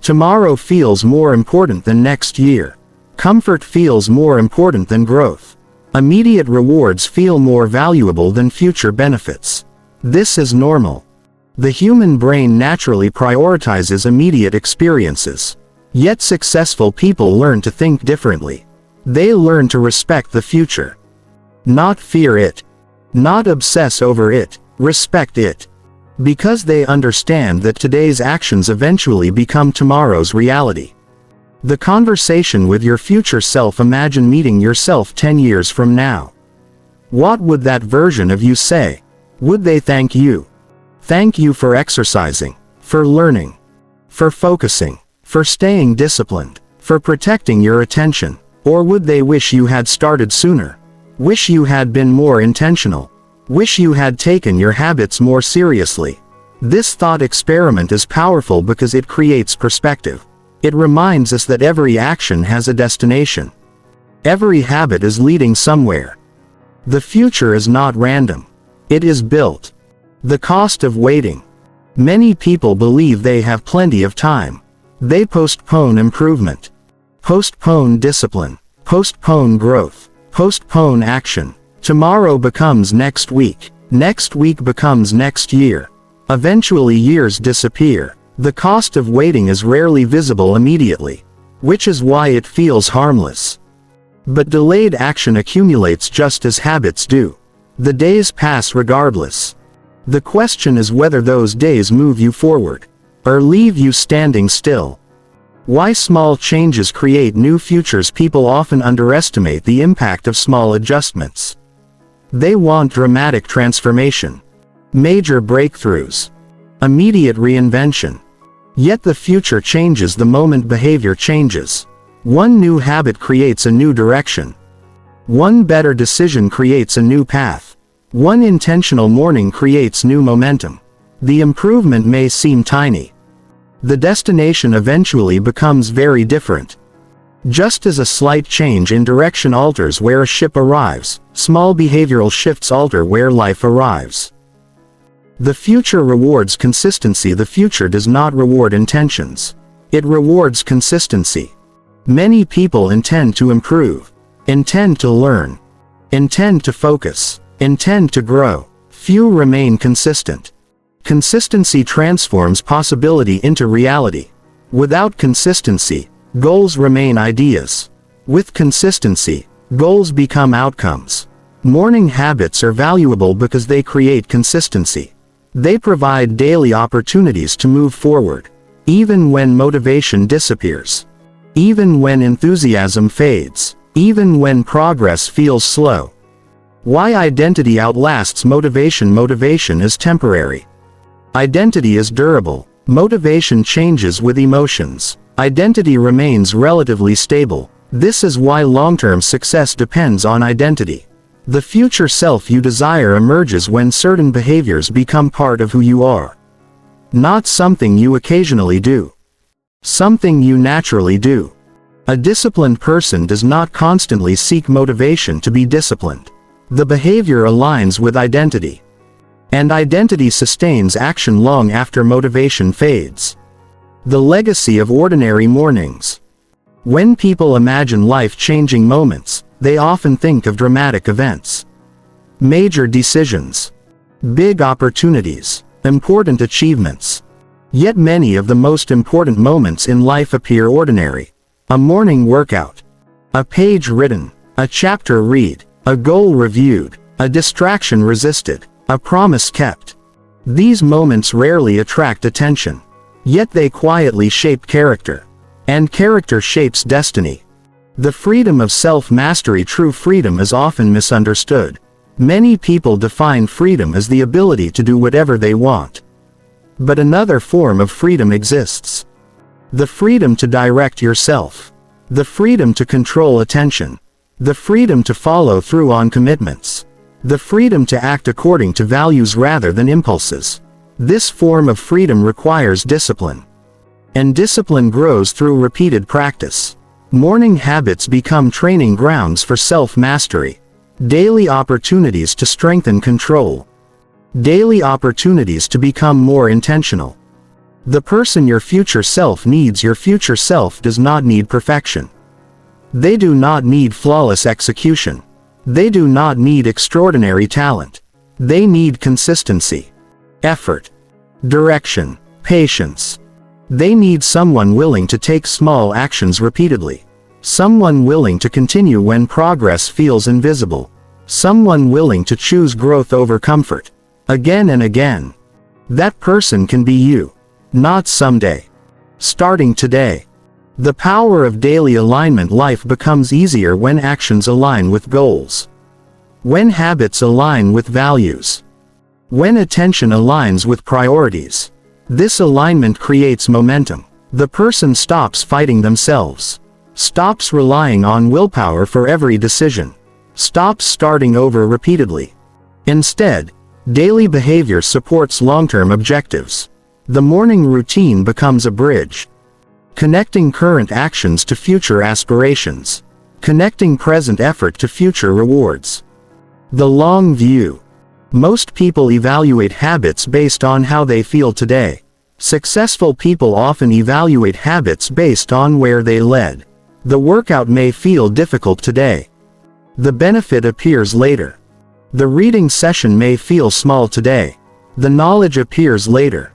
Tomorrow feels more important than next year. Comfort feels more important than growth. Immediate rewards feel more valuable than future benefits. This is normal. The human brain naturally prioritizes immediate experiences. Yet successful people learn to think differently. They learn to respect the future. Not fear it. Not obsess over it, respect it. Because they understand that today's actions eventually become tomorrow's reality. The conversation with your future self. Imagine meeting yourself 10 years from now. What would that version of you say? Would they thank you? Thank you for exercising, for learning, for focusing, for staying disciplined, for protecting your attention? Or would they wish you had started sooner? Wish you had been more intentional? Wish you had taken your habits more seriously? This thought experiment is powerful because it creates perspective. It reminds us that every action has a destination. Every habit is leading somewhere. The future is not random. It is built. The cost of waiting. Many people believe they have plenty of time. They postpone improvement. Postpone discipline. Postpone growth. Postpone action. Tomorrow becomes next week. Next week becomes next year. Eventually years disappear. The cost of waiting is rarely visible immediately, which is why it feels harmless. But delayed action accumulates just as habits do. The days pass regardless. The question is whether those days move you forward, or leave you standing still. Why small changes create new futures? People often underestimate the impact of small adjustments. They want dramatic transformation, major breakthroughs, immediate reinvention. Yet the future changes the moment behavior changes. One new habit creates a new direction. One better decision creates a new path. One intentional morning creates new momentum. The improvement may seem tiny. The destination eventually becomes very different. Just as a slight change in direction alters where a ship arrives, small behavioral shifts alter where life arrives. The future rewards consistency. The future does not reward intentions. It rewards consistency. Many people intend to improve, intend to learn, intend to focus, intend to grow. Few remain consistent. Consistency transforms possibility into reality. Without consistency, goals remain ideas. With consistency, goals become outcomes. Morning habits are valuable because they create consistency. They provide daily opportunities to move forward, even when motivation disappears, even when enthusiasm fades, even when progress feels slow. Why identity outlasts motivation? Motivation is temporary. Identity is durable. Motivation changes with emotions. Identity remains relatively stable. This is why long-term success depends on identity. The future self you desire emerges when certain behaviors become part of who you are. Not something you occasionally do. Something you naturally do. A disciplined person does not constantly seek motivation to be disciplined. The behavior aligns with identity. And identity sustains action long after motivation fades. The legacy of ordinary mornings. When people imagine life-changing moments, they often think of dramatic events. Major decisions. Big opportunities. Important achievements. Yet many of the most important moments in life appear ordinary. A morning workout. A page written. A chapter read. A goal reviewed. A distraction resisted. A promise kept. These moments rarely attract attention. Yet they quietly shape character. And character shapes destiny. The freedom of self-mastery. True freedom is often misunderstood. Many people define freedom as the ability to do whatever they want. But another form of freedom exists. The freedom to direct yourself. The freedom to control attention. The freedom to follow through on commitments. The freedom to act according to values rather than impulses. This form of freedom requires discipline. And discipline grows through repeated practice. Morning habits become training grounds for self-mastery. Daily opportunities to strengthen control. Daily opportunities to become more intentional. The person your future self needs. Your future self does not need perfection. They do not need flawless execution. They do not need extraordinary talent. They need consistency, effort, direction, patience. They need someone willing to take small actions repeatedly. Someone willing to continue when progress feels invisible. Someone willing to choose growth over comfort, again and again. That person can be you. Not someday. Starting today. The power of daily alignment. Life becomes easier when actions align with goals. When habits align with values. When attention aligns with priorities. This alignment creates momentum. The person stops fighting themselves. Stops relying on willpower for every decision. Stops starting over repeatedly. Instead, daily behavior supports long-term objectives. The morning routine becomes a bridge. Connecting current actions to future aspirations. Connecting present effort to future rewards. The long view. Most people evaluate habits based on how they feel today. Successful people often evaluate habits based on where they led. The workout may feel difficult today. The benefit appears later. The reading session may feel small today. The knowledge appears later.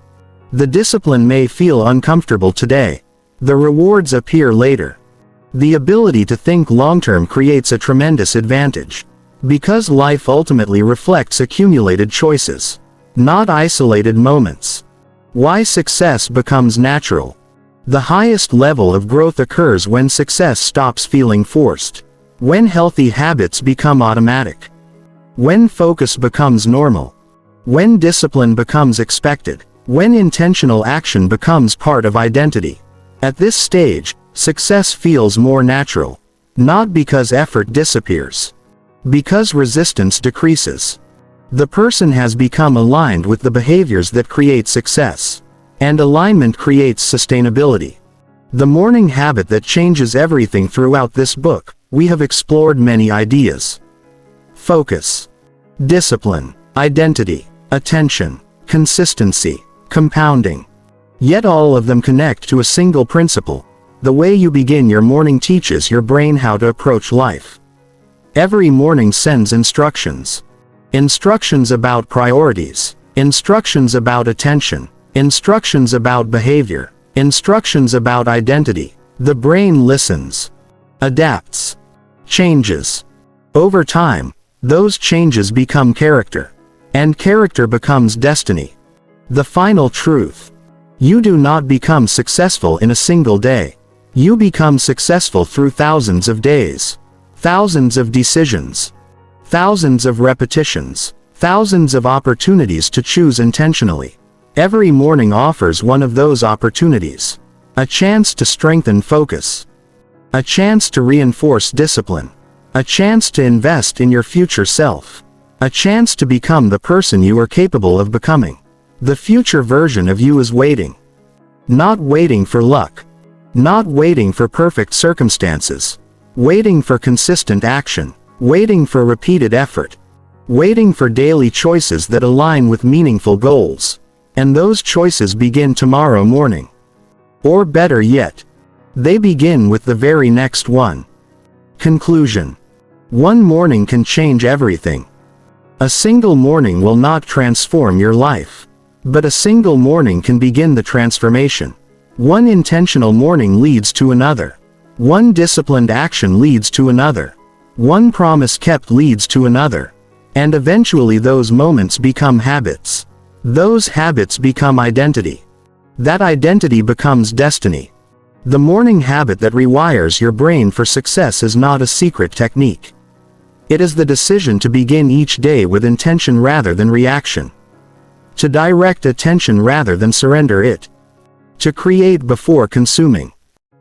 The discipline may feel uncomfortable today. The rewards appear later. The ability to think long-term creates a tremendous advantage. Because life ultimately reflects accumulated choices, not isolated moments. Why success becomes natural. The highest level of growth occurs when success stops feeling forced. When healthy habits become automatic. When focus becomes normal. When discipline becomes expected. When intentional action becomes part of identity. At this stage, success feels more natural. Not because effort disappears. Because resistance decreases. The person has become aligned with the behaviors that create success. And alignment creates sustainability. The morning habit that changes everything. Throughout this book, we have explored many ideas. Focus. Discipline. Identity. Attention. Consistency. Compounding. Yet all of them connect to a single principle. The way you begin your morning teaches your brain how to approach life. Every morning sends instructions. Instructions about priorities. Instructions about attention. Instructions about behavior. Instructions about identity. The brain listens. Adapts. Changes. Over time, those changes become character. And character becomes destiny. The final truth. You do not become successful in a single day. You become successful through thousands of days. Thousands of decisions. Thousands of repetitions. Thousands of opportunities to choose intentionally. Every morning offers one of those opportunities. A chance to strengthen focus. A chance to reinforce discipline. A chance to invest in your future self. A chance to become the person you are capable of becoming. The future version of you is waiting. Not waiting for luck. Not waiting for perfect circumstances. Waiting for consistent action. Waiting for repeated effort. Waiting for daily choices that align with meaningful goals. And those choices begin tomorrow morning. Or better yet, they begin with the very next one. Conclusion. One morning can change everything. A single morning will not transform your life. But a single morning can begin the transformation. One intentional morning leads to another. One disciplined action leads to another. One promise kept leads to another. And eventually those moments become habits. Those habits become identity. That identity becomes destiny. The morning habit that rewires your brain for success is not a secret technique. It is the decision to begin each day with intention rather than reaction. To direct attention rather than surrender it. To create before consuming.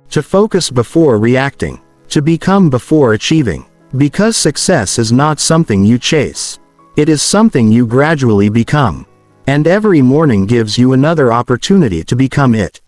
To focus before reacting. To become before achieving. Because success is not something you chase. It is something you gradually become. And every morning gives you another opportunity to become it.